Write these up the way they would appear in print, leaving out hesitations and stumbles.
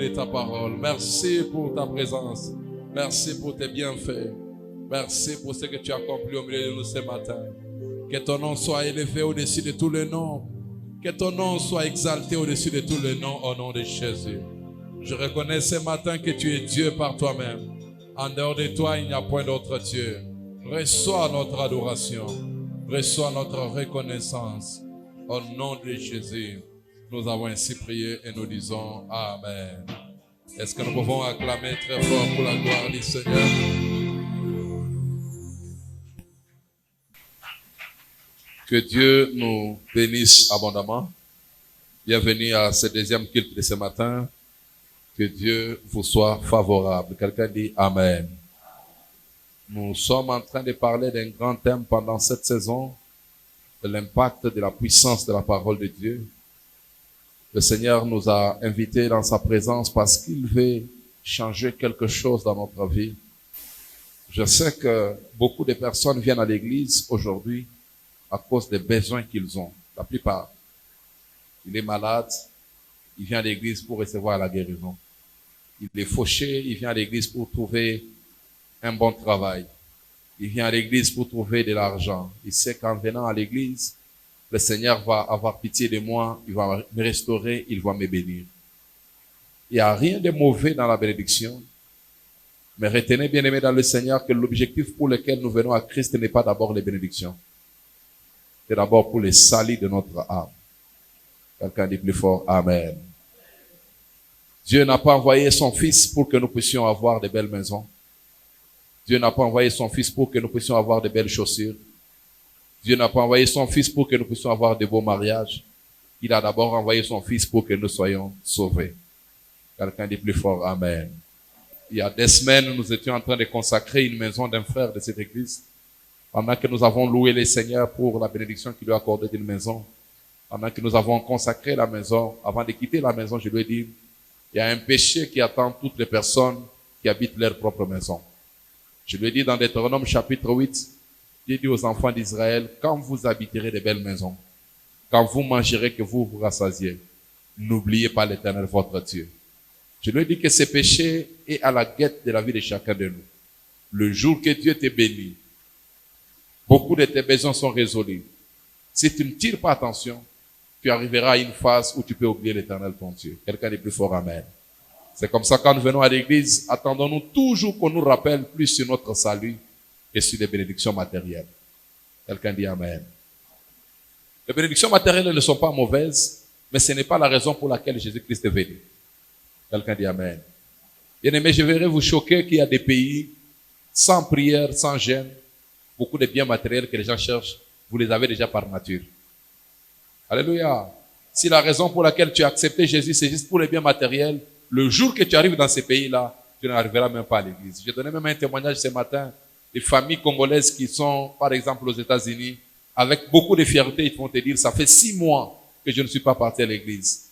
de ta parole. Merci pour ta présence. Merci pour tes bienfaits. Merci pour ce que tu as accompli au milieu de nous ce matin. Que ton nom soit élevé au-dessus de tous les noms. Que ton nom soit exalté au-dessus de tous les noms au nom de Jésus. Je reconnais ce matin que tu es Dieu par toi-même. En dehors de toi, il n'y a point d'autre Dieu. Reçois notre adoration. Reçois notre reconnaissance. Au nom de Jésus, nous avons ainsi prié et nous disons Amen. Est-ce que nous pouvons acclamer très fort pour la gloire du Seigneur? Que Dieu nous bénisse abondamment. Bienvenue à ce deuxième culte de ce matin. Que Dieu vous soit favorable. Quelqu'un dit Amen. Nous sommes en train de parler d'un grand thème pendant cette saison, de l'impact de la puissance de la parole de Dieu. Le Seigneur nous a invités dans sa présence parce qu'il veut changer quelque chose dans notre vie. Je sais que beaucoup de personnes viennent à l'église aujourd'hui à cause des besoins qu'ils ont. La plupart. Il est malade, il vient à l'église pour recevoir la guérison. Il est fauché, il vient à l'église pour trouver un bon travail. Il vient à l'église pour trouver de l'argent. Il sait qu'en venant à l'église, le Seigneur va avoir pitié de moi, il va me restaurer, il va me bénir. Il n'y a rien de mauvais dans la bénédiction. Mais retenez, bien aimés dans le Seigneur, que l'objectif pour lequel nous venons à Christ n'est pas d'abord les bénédictions. C'est d'abord pour les salut de notre âme. Quelqu'un dit plus fort, Amen. Dieu n'a pas envoyé son Fils pour que nous puissions avoir de belles maisons. Dieu n'a pas envoyé son Fils pour que nous puissions avoir de belles chaussures. Dieu n'a pas envoyé son Fils pour que nous puissions avoir de beaux mariages. Il a d'abord envoyé son Fils pour que nous soyons sauvés. Quelqu'un dit plus fort, Amen. Il y a des semaines, nous étions en train de consacrer une maison d'un frère de cette église. Pendant que nous avons loué le Seigneur pour la bénédiction qu'il lui a accordée d'une maison, pendant que nous avons consacré la maison, avant de quitter la maison, je lui ai dit, il y a un péché qui attend toutes les personnes qui habitent leur propre maison. Je lui ai dit dans Deutéronome chapitre 8, Dieu dit aux enfants d'Israël, quand vous habiterez de belles maisons, quand vous mangerez que vous vous rassasiez, n'oubliez pas l'Éternel votre Dieu. Je lui ai dit que ce péché est à la guette de la vie de chacun de nous. Le jour que Dieu te bénit, beaucoup de tes besoins sont résolus. Si tu ne tires pas attention, tu arriveras à une phase où tu peux oublier l'Éternel ton Dieu. Quelqu'un est plus fort, Amen. C'est comme ça quand nous venons à l'église, attendons-nous toujours qu'on nous rappelle plus sur notre salut que sur les bénédictions matérielles. Quelqu'un dit Amen. Les bénédictions matérielles ne sont pas mauvaises, mais ce n'est pas la raison pour laquelle Jésus-Christ est venu. Quelqu'un dit Amen. Bien aimé, je verrai vous choquer qu'il y a des pays sans prière, sans jeûne, beaucoup de biens matériels que les gens cherchent, vous les avez déjà par nature. Alléluia. Si la raison pour laquelle tu as accepté Jésus, c'est juste pour les biens matériels, le jour que tu arrives dans ces pays-là, tu n'arriveras même pas à l'église. J'ai donné même un témoignage ce matin des familles congolaises qui sont, par exemple, aux États-Unis, avec beaucoup de fierté, ils vont te dire, ça fait 6 mois que je ne suis pas parti à l'église.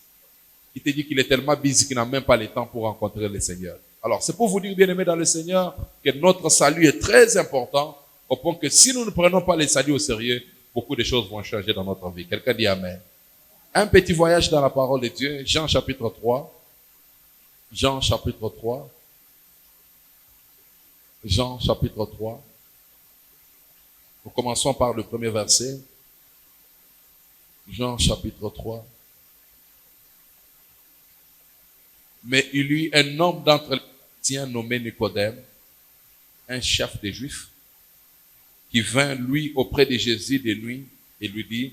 Il te dit qu'il est tellement busy qu'il n'a même pas le temps pour rencontrer le Seigneur. Alors, c'est pour vous dire, bien aimé dans le Seigneur, que notre salut est très important, au point que si nous ne prenons pas le salut au sérieux, beaucoup de choses vont changer dans notre vie. Quelqu'un dit Amen. Un petit voyage dans la parole de Dieu, Jean chapitre 3. Jean chapitre 3. Jean chapitre 3. Nous commençons par le premier verset. Jean chapitre 3. Mais il y eut un homme d'entre les chrétiens nommé Nicodème, un chef des Juifs, qui vint, lui, auprès de Jésus de nuit et lui dit,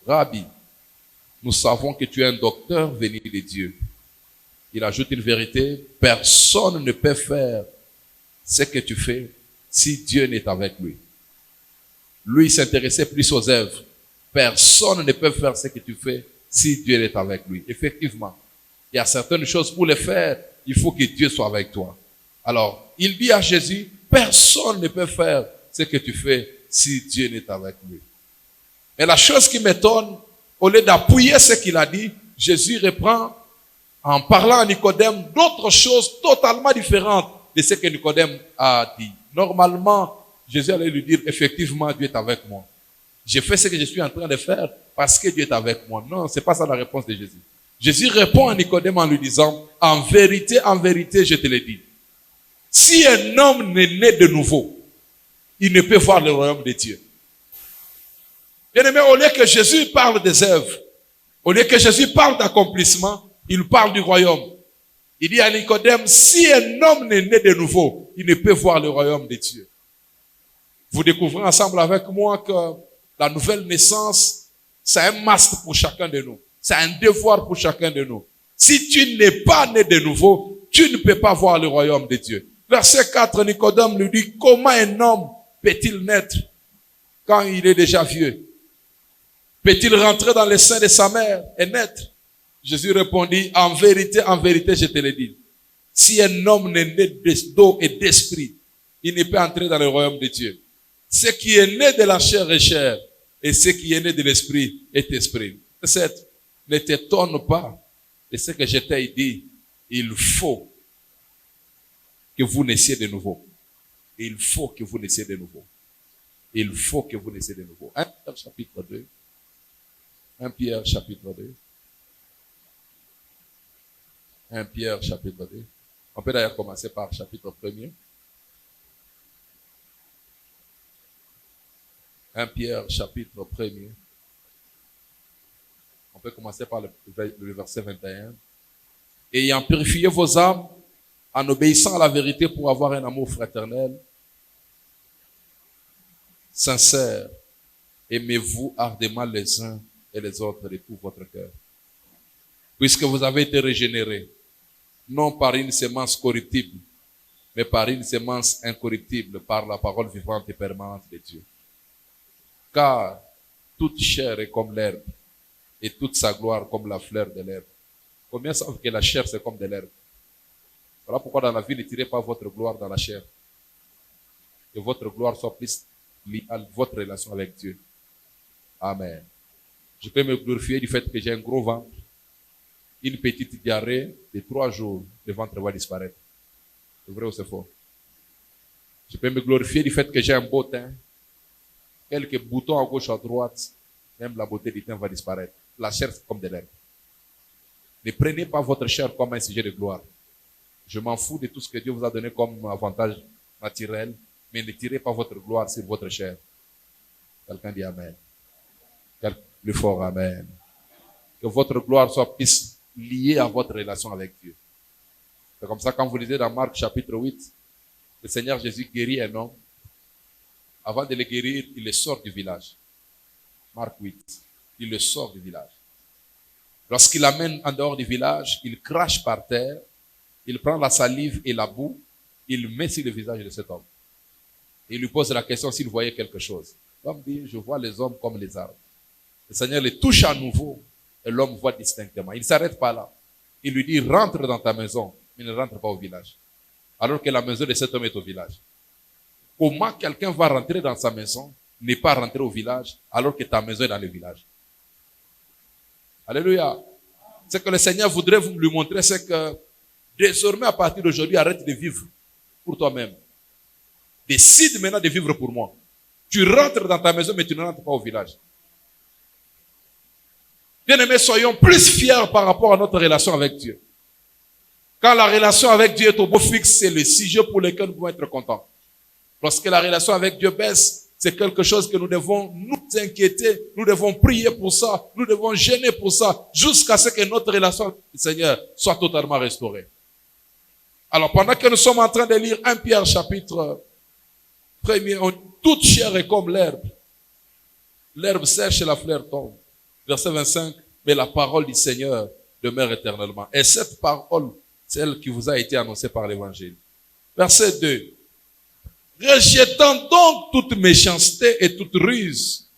Rabbi, nous savons que tu es un docteur venu de Dieu. Il ajoute une vérité, personne ne peut faire ce que tu fais si Dieu n'est avec lui. Lui, il s'intéressait plus aux œuvres. Personne ne peut faire ce que tu fais si Dieu est avec lui. Effectivement, il y a certaines choses pour les faire, il faut que Dieu soit avec toi. Alors, il dit à Jésus, personne ne peut faire ce que tu fais si Dieu n'est avec lui. Et la chose qui m'étonne, au lieu d'appuyer ce qu'il a dit, Jésus reprend, en parlant à Nicodème, d'autres choses totalement différentes de ce que Nicodème a dit. Normalement, Jésus allait lui dire, effectivement, Dieu est avec moi. Je fais ce que je suis en train de faire parce que Dieu est avec moi. Non, c'est pas ça la réponse de Jésus. Jésus répond à Nicodème en lui disant, en vérité, je te le dis, si un homme n'est né de nouveau, il ne peut voir le royaume de Dieu. Bien-aimé, au lieu que Jésus parle des œuvres, au lieu que Jésus parle d'accomplissement, il parle du royaume. Il dit à Nicodème, si un homme n'est né de nouveau, il ne peut voir le royaume de Dieu. Vous découvrez ensemble avec moi que la nouvelle naissance, c'est un must pour chacun de nous. C'est un devoir pour chacun de nous. Si tu n'es pas né de nouveau, tu ne peux pas voir le royaume de Dieu. Verset 4, Nicodème lui dit, comment un homme peut-il naître quand il est déjà vieux? Peut-il rentrer dans le sein de sa mère et naître? Jésus répondit, en vérité, je te le dis. Si un homme n'est né d'eau et d'esprit, il ne peut entrer dans le royaume de Dieu. Ce qui est né de la chair est chair, et ce qui est né de l'esprit est esprit. 7. Ne t'étonne pas de ce que je t'ai dit. Il faut que vous naissiez de nouveau. Il faut que vous naissiez de nouveau. Il faut que vous naissiez de nouveau. 1 Pierre chapitre 2. 1 Pierre chapitre 2. 1 Pierre chapitre 2. On peut d'ailleurs commencer par chapitre 1er. 1 Pierre chapitre 1er. On peut commencer par le verset 21. Ayant purifié vos âmes en obéissant à la vérité pour avoir un amour fraternel, sincère, aimez-vous ardemment les uns et les autres de tout votre cœur. Puisque vous avez été régénérés, non par une semence corruptible, mais par une semence incorruptible, par la parole vivante et permanente de Dieu. Car toute chair est comme l'herbe, et toute sa gloire comme la fleur de l'herbe. Combien savent que la chair c'est comme de l'herbe? Voilà pourquoi dans la vie, ne tirez pas votre gloire dans la chair. Que votre gloire soit plus liée à votre relation avec Dieu. Amen. Je peux me glorifier du fait que j'ai un gros ventre, une petite diarrhée de 3 jours, le ventre va disparaître. C'est vrai ou c'est faux? Je peux me glorifier du fait que j'ai un beau teint, quelques boutons à gauche, à droite, même la beauté du teint va disparaître. La chair, c'est comme de l'herbe. Ne prenez pas votre chair comme un sujet de gloire. Je m'en fous de tout ce que Dieu vous a donné comme avantage naturel, mais ne tirez pas votre gloire sur votre chair. Quelqu'un dit Amen. Plus fort, Amen. Que votre gloire soit plus liée à votre relation avec Dieu. C'est comme ça, quand vous lisez dans Marc chapitre 8, le Seigneur Jésus guérit un homme. Avant de le guérir, il le sort du village. Marc 8. Il le sort du village. Lorsqu'il l'amène en dehors du village, il crache par terre, il prend la salive et la boue, il met sur le visage de cet homme. Et il lui pose la question s'il voyait quelque chose. L'homme dit, je vois les hommes comme les arbres. Le Seigneur les touche à nouveau et l'homme voit distinctement. Il ne s'arrête pas là. Il lui dit, rentre dans ta maison, mais ne rentre pas au village. Alors que la maison de cet homme est au village. Comment quelqu'un va rentrer dans sa maison, ne pas rentrer au village, alors que ta maison est dans le village? Alléluia. Ce que le Seigneur voudrait vous lui montrer, c'est que désormais, à partir d'aujourd'hui, arrête de vivre pour toi-même. Décide maintenant de vivre pour moi. Tu rentres dans ta maison, mais tu ne rentres pas au village. Bien-aimés, soyons plus fiers par rapport à notre relation avec Dieu. Quand la relation avec Dieu est au beau fixe, c'est le sujet pour lequel nous pouvons être contents. Lorsque la relation avec Dieu baisse, c'est quelque chose que nous devons nous inquiéter, nous devons prier pour ça, nous devons gêner pour ça, jusqu'à ce que notre relation avec le Seigneur soit totalement restaurée. Alors, pendant que nous sommes en train de lire 1 Pierre chapitre 1er, toute chair est comme l'herbe. L'herbe sèche et la fleur tombe. Verset 25, mais la parole du Seigneur demeure éternellement. Et cette parole, c'est elle qui vous a été annoncée par l'évangile. Verset 2. Rejetant donc toute méchanceté et toute ruse,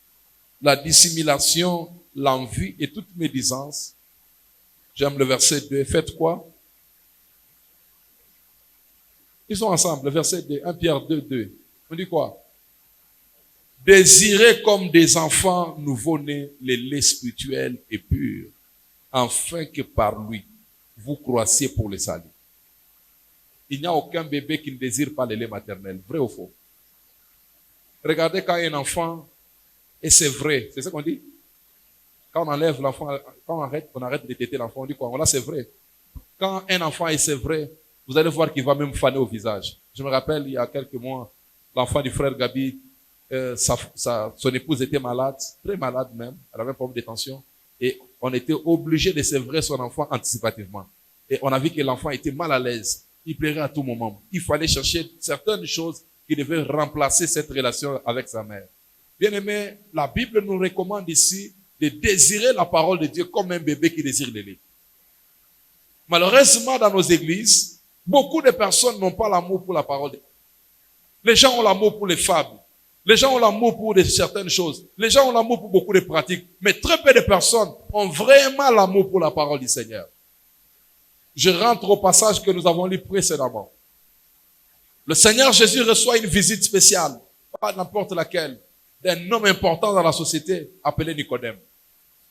la dissimulation, l'envie et toute médisance. J'aime le verset 2. Faites quoi? Ils sont ensemble. Le verset 2. 1 Pierre 2, 2. On dit quoi? Désirez comme des enfants nouveau-nés les laits spirituels et purs, afin que par lui, vous croissiez pour le salut. Il n'y a aucun bébé qui ne désire pas le lait maternel. Vrai ou faux? Regardez quand il y a un enfant, et c'est vrai, c'est ce qu'on dit? Quand on enlève l'enfant, quand on arrête de téter l'enfant, on dit quoi? Là, c'est vrai. Quand un enfant est sévré, vous allez voir qu'il va même faner au visage. Je me rappelle, il y a quelques mois, l'enfant du frère Gabi, son épouse était malade, très malade même, elle avait un problème de tension, et on était obligé de sévrer son enfant anticipativement. Et on a vu que l'enfant était mal à l'aise, il plairait à tout moment. Il fallait chercher certaines choses qui devaient remplacer cette relation avec sa mère. Bien aimé, la Bible nous recommande ici de désirer la parole de Dieu comme un bébé qui désire le lait. Malheureusement, dans nos églises, beaucoup de personnes n'ont pas l'amour pour la parole de Dieu. Les gens ont l'amour pour les fables. Les gens ont l'amour pour certaines choses. Les gens ont l'amour pour beaucoup de pratiques. Mais très peu de personnes ont vraiment l'amour pour la parole du Seigneur. Je rentre au passage que nous avons lu précédemment. Le Seigneur Jésus reçoit une visite spéciale, pas n'importe laquelle, d'un homme important dans la société appelé Nicodème.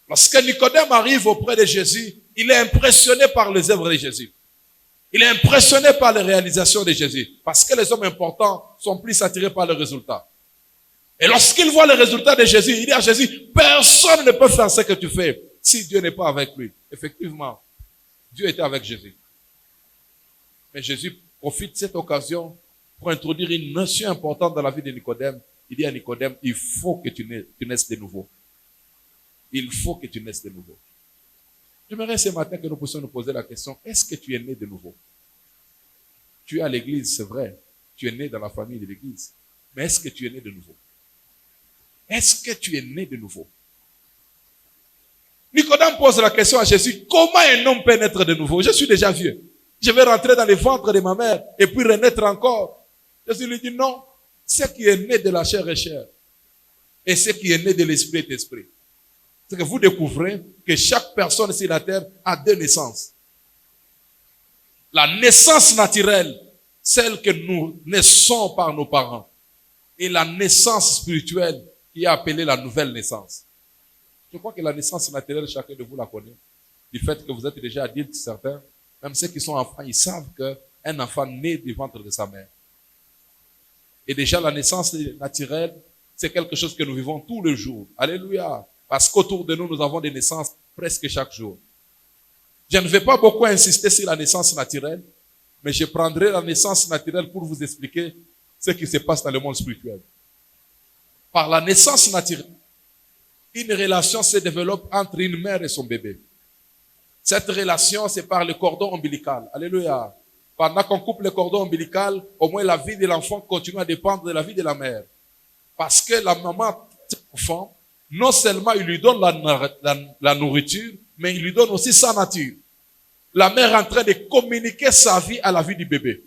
Lorsque Nicodème arrive auprès de Jésus, il est impressionné par les œuvres de Jésus. Il est impressionné par les réalisations de Jésus. Parce que les hommes importants sont plus attirés par les résultats. Et lorsqu'il voit les résultats de Jésus, il dit à Jésus, personne ne peut faire ce que tu fais si Dieu n'est pas avec lui. Effectivement, Dieu était avec Jésus. Mais Jésus profite de cette occasion pour introduire une notion importante dans la vie de Nicodème. Il dit à Nicodème, il faut que tu naisses de nouveau. Il faut que tu naisses de nouveau. J'aimerais ce matin que nous puissions nous poser la question, est-ce que tu es né de nouveau? Tu es à l'église, c'est vrai. Tu es né dans la famille de l'église. Mais est-ce que tu es né de nouveau? Est-ce que tu es né de nouveau? Nicodème pose la question à Jésus, comment un homme peut naître de nouveau? Je suis déjà vieux. Je vais rentrer dans le ventre de ma mère et puis renaître encore. Jésus lui dit non. Ce qui est né de la chair est chair. Et ce qui est né de l'esprit est esprit. C'est que vous découvrez que chaque personne sur la terre a deux naissances. La naissance naturelle, celle que nous naissons par nos parents. Et la naissance spirituelle qui est appelée la nouvelle naissance. Je crois que la naissance naturelle, chacun de vous la connaît. Du fait que vous êtes déjà adultes, certains, même ceux qui sont enfants, ils savent qu'un enfant naît du ventre de sa mère. Et déjà la naissance naturelle, c'est quelque chose que nous vivons tous les jours. Alléluia. Parce qu'autour de nous, nous avons des naissances presque chaque jour. Je ne vais pas beaucoup insister sur la naissance naturelle, mais je prendrai la naissance naturelle pour vous expliquer ce qui se passe dans le monde spirituel. Par la naissance naturelle, une relation se développe entre une mère et son bébé. Cette relation, c'est par le cordon ombilical. Alléluia. Pendant qu'on coupe le cordon ombilical, au moins la vie de l'enfant continue à dépendre de la vie de la mère. Parce que la maman, l'enfant, non seulement il lui donne la nourriture, mais il lui donne aussi sa nature. La mère est en train de communiquer sa vie à la vie du bébé.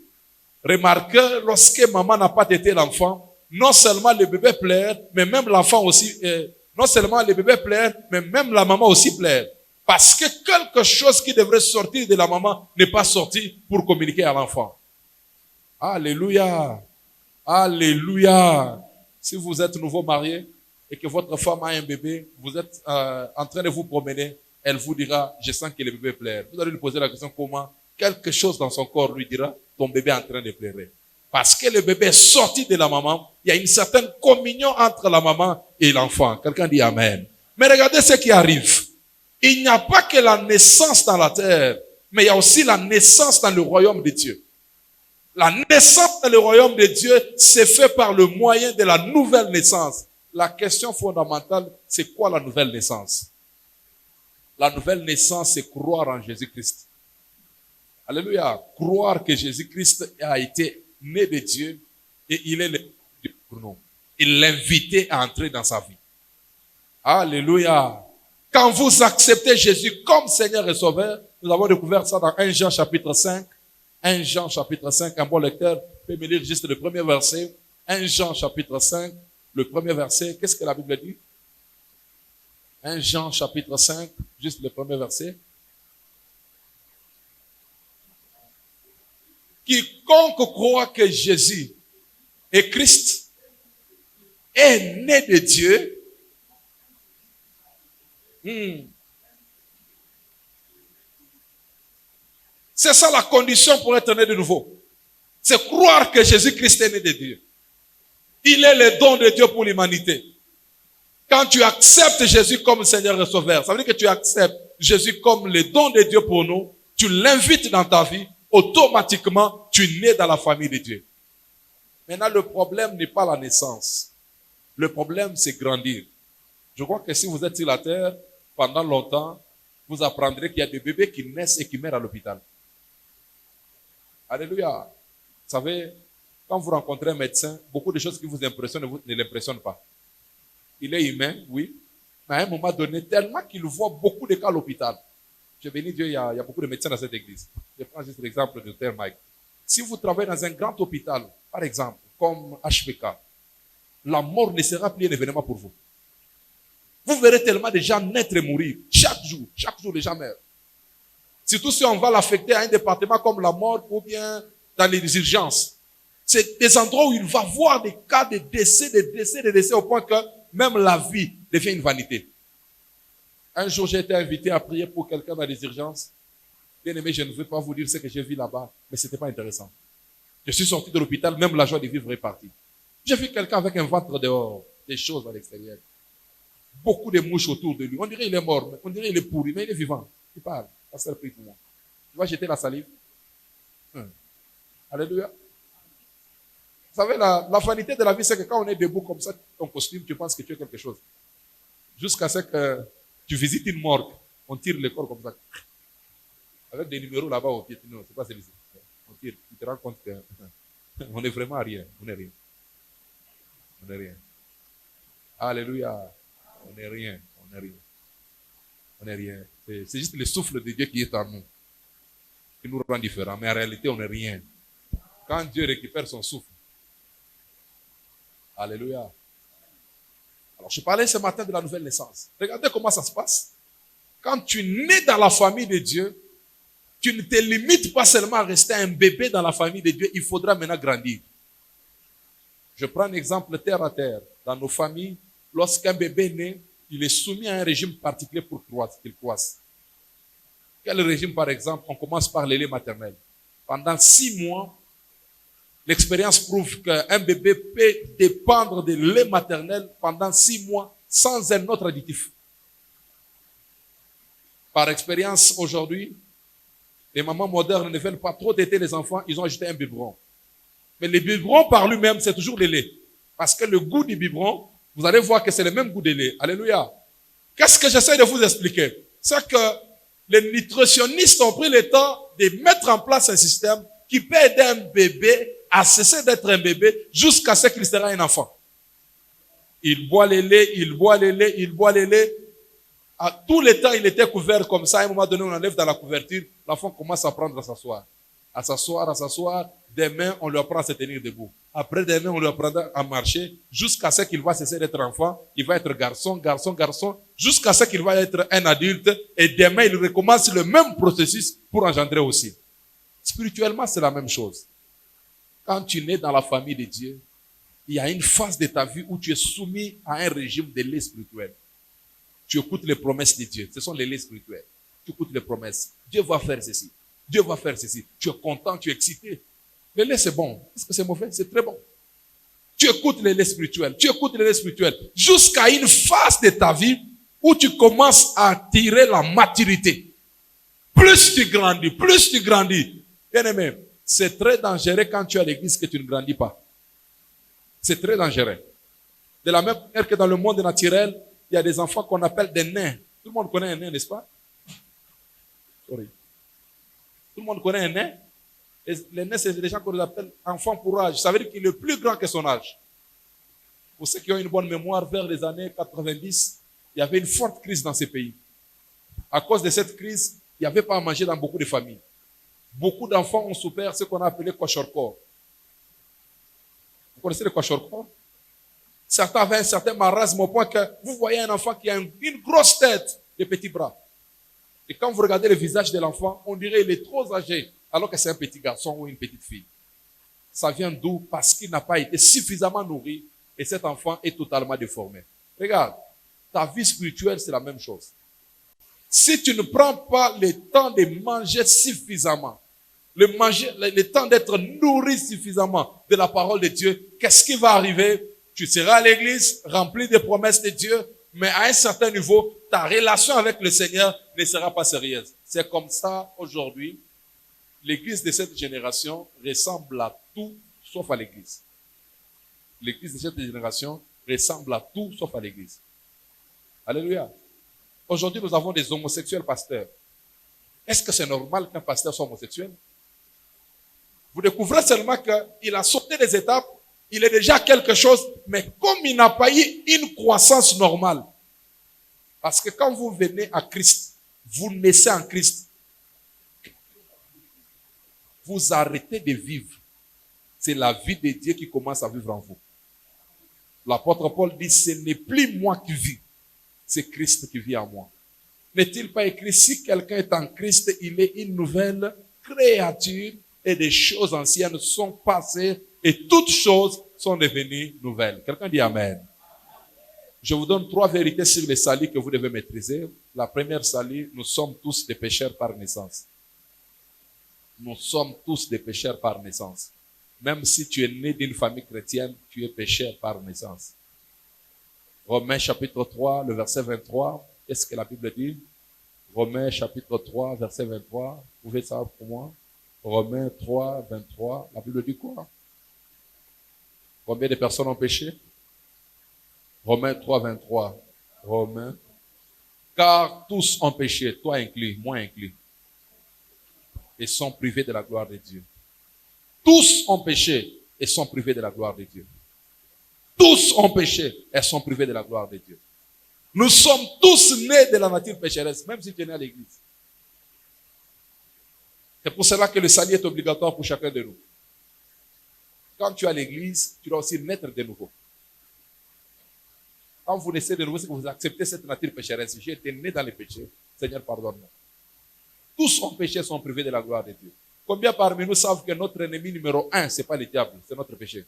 Remarquez, lorsque maman n'a pas tété l'enfant, non seulement le bébé pleure, mais même l'enfant aussi, non seulement le bébé pleure, mais même la maman aussi pleure. Parce que quelque chose qui devrait sortir de la maman n'est pas sorti pour communiquer à l'enfant. Alléluia. Alléluia. Si vous êtes nouveau marié et que votre femme a un bébé, vous êtes en train de vous promener, elle vous dira, je sens que le bébé pleure. Vous allez lui poser la question, comment? Quelque chose dans son corps lui dira, ton bébé est en train de pleurer. Parce que le bébé est sorti de la maman, il y a une certaine communion entre la maman et l'enfant. Quelqu'un dit Amen. Mais regardez ce qui arrive. Il n'y a pas que la naissance dans la terre, mais il y a aussi la naissance dans le royaume de Dieu. La naissance dans le royaume de Dieu s'est fait par le moyen de la nouvelle naissance. La question fondamentale, c'est quoi la nouvelle naissance? La nouvelle naissance, c'est croire en Jésus-Christ. Alléluia. Croire que Jésus-Christ a été né de Dieu et il est le Dieu pour nous. Il l'invitait à entrer dans sa vie. Alléluia. Quand vous acceptez Jésus comme Seigneur et Sauveur, nous avons découvert ça dans 1 Jean chapitre 5. 1 Jean chapitre 5, un bon lecteur peut me lire juste le premier verset. 1 Jean chapitre 5, le premier verset. Qu'est-ce que la Bible dit? 1 Jean chapitre 5, juste le premier verset. Quiconque croit que Jésus est Christ est né de Dieu. C'est ça la condition pour être né de nouveau. C'est croire que Jésus-Christ est né de Dieu. Il est le don de Dieu pour l'humanité. Quand tu acceptes Jésus comme Seigneur et Sauveur, ça veut dire que tu acceptes Jésus comme le don de Dieu pour nous, tu l'invites dans ta vie, automatiquement, tu nais dans la famille de Dieu. Maintenant, le problème n'est pas la naissance. Le problème, c'est grandir. Je crois que si vous êtes sur la terre, pendant longtemps, vous apprendrez qu'il y a des bébés qui naissent et qui meurent à l'hôpital. Alléluia. Vous savez, quand vous rencontrez un médecin, beaucoup de choses qui vous impressionnent ne l'impressionnent pas. Il est humain, oui, mais à un moment donné, tellement qu'il voit beaucoup de cas à l'hôpital. Je bénis Dieu, il y a beaucoup de médecins dans cette église. Je prends juste l'exemple de Dr. Mike. Si vous travaillez dans un grand hôpital, par exemple, comme HPK, la mort ne sera plus un événement pour vous. Vous verrez tellement de gens naître et mourir. Chaque jour, les gens meurent. Surtout si on va l'affecter à un département comme la mort ou bien dans les urgences. C'est des endroits où il va voir des cas de décès au point que même la vie devient une vanité. Un jour, j'ai été invité à prier pour quelqu'un dans les urgences. Bien aimé, je ne veux pas vous dire ce que j'ai vu là-bas, mais c'était pas intéressant. Je suis sorti de l'hôpital, même la joie de vivre est partie. J'ai vu quelqu'un avec un ventre dehors, des choses à l'extérieur. Beaucoup de mouches autour de lui. On dirait qu'il est mort, on dirait qu'il est pourri, mais il est vivant. Il parle. Ça sert pris pour moi. Tu vas jeter la salive. Alléluia. Vous savez, la vanité de la vie, c'est que quand on est debout comme ça, ton costume, tu penses que tu es quelque chose. Jusqu'à ce que tu visites une morgue, on tire le corps comme ça. Avec des numéros là-bas au pied. Non, c'est pas celui-ci. On tire. Tu te rends compte qu'on est vraiment à rien. On n'est rien. On n'est rien. Alléluia. On n'est rien. On n'est rien. On n'est rien. C'est juste le souffle de Dieu qui est en nous, qui nous rend différents. Mais en réalité, on n'est rien. Quand Dieu récupère son souffle. Alléluia. Alors, je parlais ce matin de la nouvelle naissance. Regardez comment ça se passe. Quand tu nais dans la famille de Dieu, tu ne te limites pas seulement à rester un bébé dans la famille de Dieu, il faudra maintenant grandir. Je prends un exemple terre à terre. Dans nos familles, lorsqu'un bébé naît, il est soumis à un régime particulier pour qu'il croisse. Quel régime, par exemple? On commence par le lait maternel. Pendant 6 mois, l'expérience prouve qu'un bébé peut dépendre de lait maternel pendant 6 mois sans un autre additif. Par expérience, aujourd'hui, les mamans modernes ne veulent pas trop téter les enfants, ils ont ajouté un biberon. Mais le biberon par lui-même, c'est toujours le lait. Parce que le goût du biberon, vous allez voir que c'est le même goût de lait. Alléluia. Qu'est-ce que j'essaie de vous expliquer? C'est que les nutritionnistes ont pris le temps de mettre en place un système qui peut aider un bébé à cesser d'être un bébé jusqu'à ce qu'il sera un enfant. Il boit le lait, il boit le lait, il boit le lait. À tout le temps, il était couvert comme ça. À un moment donné, on enlève dans la couverture. L'enfant commence à apprendre à s'asseoir. À s'asseoir, à s'asseoir. Demain, on lui apprend à se tenir debout. Après, demain, on lui apprend à marcher jusqu'à ce qu'il va cesser d'être enfant. Il va être garçon, garçon, garçon, jusqu'à ce qu'il va être un adulte. Et demain, il recommence le même processus pour engendrer aussi. Spirituellement, c'est la même chose. Quand tu nais dans la famille de Dieu, il y a une phase de ta vie où tu es soumis à un régime de lait spirituel. Tu écoutes les promesses de Dieu. Ce sont les laits spirituels. Tu écoutes les promesses. Dieu va faire ceci. Dieu va faire ceci. Tu es content, tu es excité. Le lait, c'est bon. Est-ce que c'est mauvais? C'est très bon. Tu écoutes les laits spirituels. Tu écoutes les laits spirituels. Jusqu'à une phase de ta vie où tu commences à tirer la maturité. Plus tu grandis, plus tu grandis. Bien aimé, c'est très dangereux quand tu es à l'église que tu ne grandis pas. C'est très dangereux. De la même manière que dans le monde naturel, il y a des enfants qu'on appelle des nains. Tout le monde connaît un nain, n'est-ce pas? Sorry. Tout le monde connaît un nain. Et les nains, c'est des gens qu'on appelle enfants pour âge. Ça veut dire qu'il est plus grand que son âge. Pour ceux qui ont une bonne mémoire, vers les années 90, il y avait une forte crise dans ces pays. À cause de cette crise, il n'y avait pas à manger dans beaucoup de familles. Beaucoup d'enfants ont souffert ce qu'on a appelé kwashiorkor. Vous connaissez le kwashiorkor? Certains avaient un certain marasme au point que vous voyez un enfant qui a une grosse tête, des petits bras. Et quand vous regardez le visage de l'enfant, on dirait qu'il est trop âgé, alors que c'est un petit garçon ou une petite fille. Ça vient d'où? Parce qu'il n'a pas été suffisamment nourri et cet enfant est totalement déformé. Regarde, ta vie spirituelle, c'est la même chose. Si tu ne prends pas le temps de manger suffisamment, le temps d'être nourri suffisamment de la parole de Dieu, qu'est-ce qui va arriver? Tu seras à l'église, rempli des promesses de Dieu, Mais à un certain niveau, ta relation avec le Seigneur ne sera pas sérieuse. C'est comme ça aujourd'hui. L'église de cette génération ressemble à tout sauf à l'église. L'église de cette génération ressemble à tout sauf à l'église. Alléluia. Aujourd'hui, nous avons des homosexuels pasteurs. Est-ce que c'est normal qu'un pasteur soit homosexuel? Vous découvrez seulement qu'il a sauté des étapes, il est déjà quelque chose, mais comme il n'a pas eu une croissance normale. Parce que quand vous venez à Christ, vous naissez en Christ, vous arrêtez de vivre. C'est la vie de Dieu qui commence à vivre en vous. L'apôtre Paul dit, ce n'est plus moi qui vis, c'est Christ qui vit en moi. N'est-il pas écrit, si quelqu'un est en Christ, il est une nouvelle créature et des choses anciennes sont passées et toutes choses sont devenues nouvelles. Quelqu'un dit Amen. Je vous donne 3 vérités sur les salis que vous devez maîtriser. La première salut, nous sommes tous des pécheurs par naissance. Nous sommes tous des pécheurs par naissance. Même si tu es né d'une famille chrétienne, tu es pécheur par naissance. Romains chapitre 3, le verset 23. Qu'est-ce que la Bible dit? Romains chapitre 3, verset 23. Vous pouvez savoir pour moi? Romains 3, 23. La Bible dit quoi? Combien de personnes ont péché? Romains 3, 23. Romains. Car tous ont péché, toi inclus, moi inclus, et sont privés de la gloire de Dieu. Tous ont péché et sont privés de la gloire de Dieu. Tous ont péché et sont privés de la gloire de Dieu. Nous sommes tous nés de la nature pécheresse, même si tu es né à l'église. C'est pour cela que le salut est obligatoire pour chacun de nous. Quand tu es à l'église, tu dois aussi naître de nouveau. Quand vous naissez de nouveau, c'est que vous acceptez cette nature pécheresse. J'ai été né dans les péchés. Seigneur, pardonne-moi. Tous ont péché, sont privés de la gloire de Dieu. Combien parmi nous savent que notre ennemi numéro 1, ce n'est pas le diable, c'est notre péché?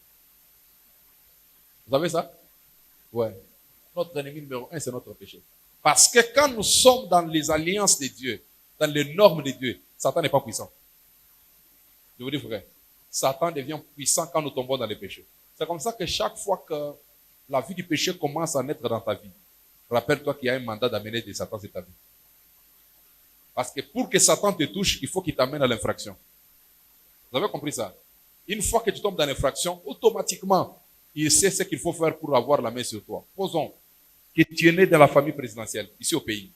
Vous savez ça? Ouais. Notre ennemi numéro 1, c'est notre péché. Parce que quand nous sommes dans les alliances de Dieu, dans les normes de Dieu, Satan n'est pas puissant. Je vous dis vrai. Satan devient puissant quand nous tombons dans les péchés. C'est comme ça que chaque fois que la vie du péché commence à naître dans ta vie, rappelle-toi qu'il y a un mandat d'amener de Satan sur ta vie. Parce que pour que Satan te touche, il faut qu'il t'amène à l'infraction. Vous avez compris ça? Une fois que tu tombes dans l'infraction, automatiquement, il sait ce qu'il faut faire pour avoir la main sur toi. Posons que tu es né dans la famille présidentielle, ici au pays.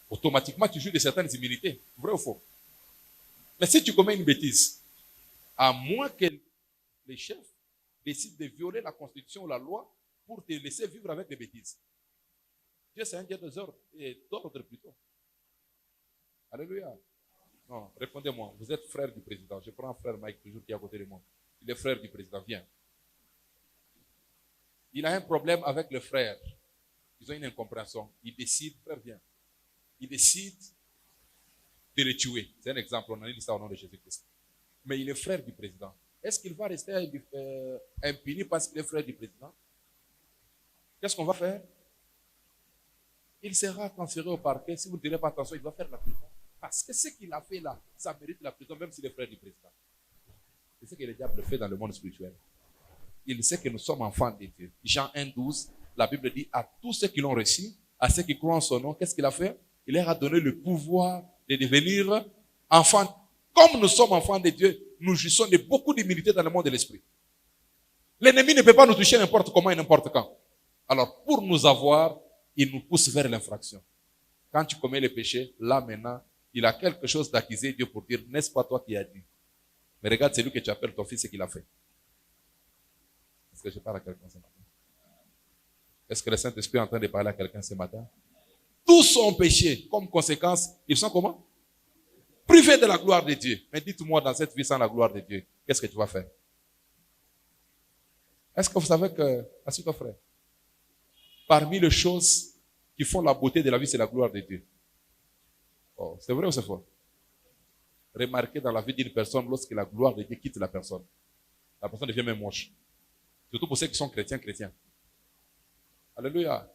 Automatiquement, tu joues de certaines immunités. Vrai ou faux? Mais si tu commets une bêtise, à moins que les chefs décident de violer la constitution ou la loi pour te laisser vivre avec des bêtises. Dieu, c'est un Dieu d'ordre plutôt. Alléluia. Non, répondez-moi. Vous êtes frère du président. Je prends frère Mike, toujours qui est à côté de moi. Il est frère du président. Viens. Il a un problème avec le frère. Ils ont une incompréhension. Il décide, frère, viens. Il décide de le tuer. C'est un exemple. On a dit ça au nom de Jésus-Christ. Mais il est frère du président. Est-ce qu'il va rester impuni parce qu'il est frère du président? Qu'est-ce qu'on va faire? Il sera transféré au parquet. Si vous ne direz pas attention, il va faire la prison. Parce que ce qu'il a fait là, ça mérite la prison, même s'il est frère du président. C'est ce que le diable fait dans le monde spirituel. Il sait que nous sommes enfants de Dieu. Jean 1, 12, la Bible dit à tous ceux qui l'ont reçu, à ceux qui croient en son nom, qu'est-ce qu'il a fait? Il leur a donné le pouvoir de devenir enfants. Comme nous sommes enfants de Dieu, nous jouissons de beaucoup d'humilité dans le monde de l'esprit. L'ennemi ne peut pas nous toucher n'importe comment et n'importe quand. Alors, pour nous avoir, il nous pousse vers l'infraction. Quand tu commets le péché, là maintenant, il a quelque chose d'accuser Dieu pour dire, n'est-ce pas toi qui as dit? Mais regarde, c'est lui que tu appelles ton fils, ce qu'il a fait. Est-ce que je parle à quelqu'un ce matin? Est-ce que le Saint-Esprit est en train de parler à quelqu'un ce matin? Tous ont péché. Comme conséquence, ils sont comment? Privés de la gloire de Dieu. Mais dites-moi, dans cette vie sans la gloire de Dieu, qu'est-ce que tu vas faire? Est-ce que vous savez que, assieds-toi frère, parmi les choses qui font la beauté de la vie, c'est la gloire de Dieu. Oh, c'est vrai ou c'est faux? Remarquez dans la vie d'une personne, lorsque la gloire de Dieu quitte la personne devient même moche. Surtout pour ceux qui sont chrétiens. Alléluia.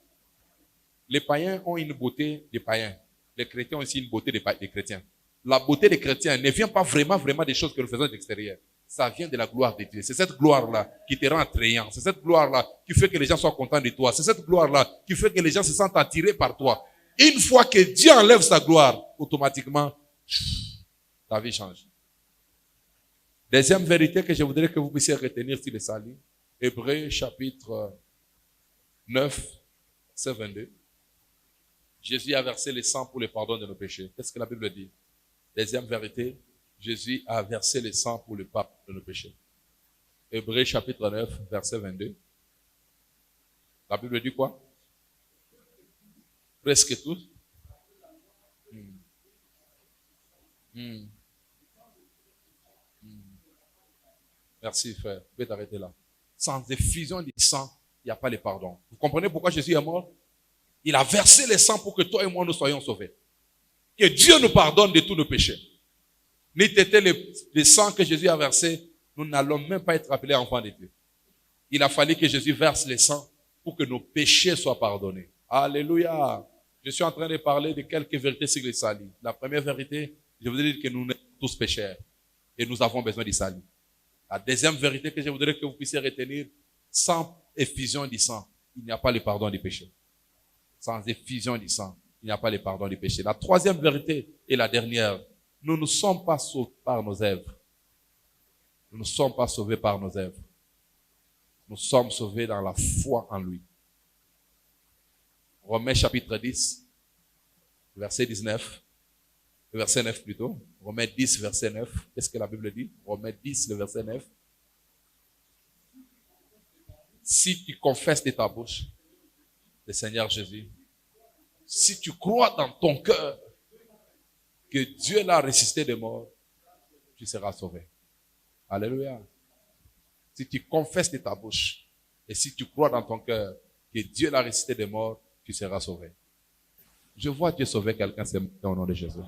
Les païens ont une beauté des païens. Les chrétiens ont aussi une beauté des chrétiens. La beauté des chrétiens ne vient pas vraiment des choses que nous faisons de l'extérieur. ça vient de la gloire de Dieu. C'est cette gloire-là qui te rend attrayant. C'est cette gloire-là qui fait que les gens soient contents de toi. C'est cette gloire-là qui fait que les gens se sentent attirés par toi. Une fois que Dieu enlève sa gloire, automatiquement, ta vie change. Deuxième vérité que je voudrais que vous puissiez retenir sur le salut. Hébreux chapitre 9, verset 22. Jésus a versé le sang pour le pardon de nos péchés. Qu'est-ce que la Bible dit? Deuxième vérité, Jésus a versé le sang pour le pardon de nos péchés. Hébreux chapitre 9, verset 22. La Bible dit quoi? Presque tout. Merci frère, vous pouvez t'arrêter là. Sans effusion du sang, il n'y a pas le pardon. Vous comprenez pourquoi Jésus est mort? Il a versé le sang pour que toi et moi nous soyons sauvés. Que Dieu nous pardonne de tous nos péchés. N'eût été le sang que Jésus a versé, nous n'allons même pas être appelés enfants de Dieu. Il a fallu que Jésus verse le sang pour que nos péchés soient pardonnés. Alléluia. Je suis en train de parler de quelques vérités sur le salut. La première vérité, je voudrais dire que nous sommes tous pécheurs et nous avons besoin du salut. La deuxième vérité que je voudrais que vous puissiez retenir, sans effusion du sang, il n'y a pas le pardon du péché. Sans effusion du sang, il n'y a pas le pardon du péché. La troisième vérité et la dernière, nous ne sommes pas sauvés par nos œuvres. Nous ne sommes pas sauvés par nos œuvres. Nous sommes sauvés dans la foi en lui. Romains chapitre 10, verset 19. Verset 9 plutôt. Romains 10, verset 9. Qu'est-ce que la Bible dit? Romains 10, le verset 9. Si tu confesses de ta bouche le Seigneur Jésus, si tu crois dans ton cœur que Dieu l'a ressuscité des morts, tu seras sauvé. Alléluia. Si tu confesses de ta bouche et si tu crois dans ton cœur que Dieu l'a ressuscité des morts, tu seras sauvé. Je vois Dieu sauver quelqu'un, c'est au nom de Jésus.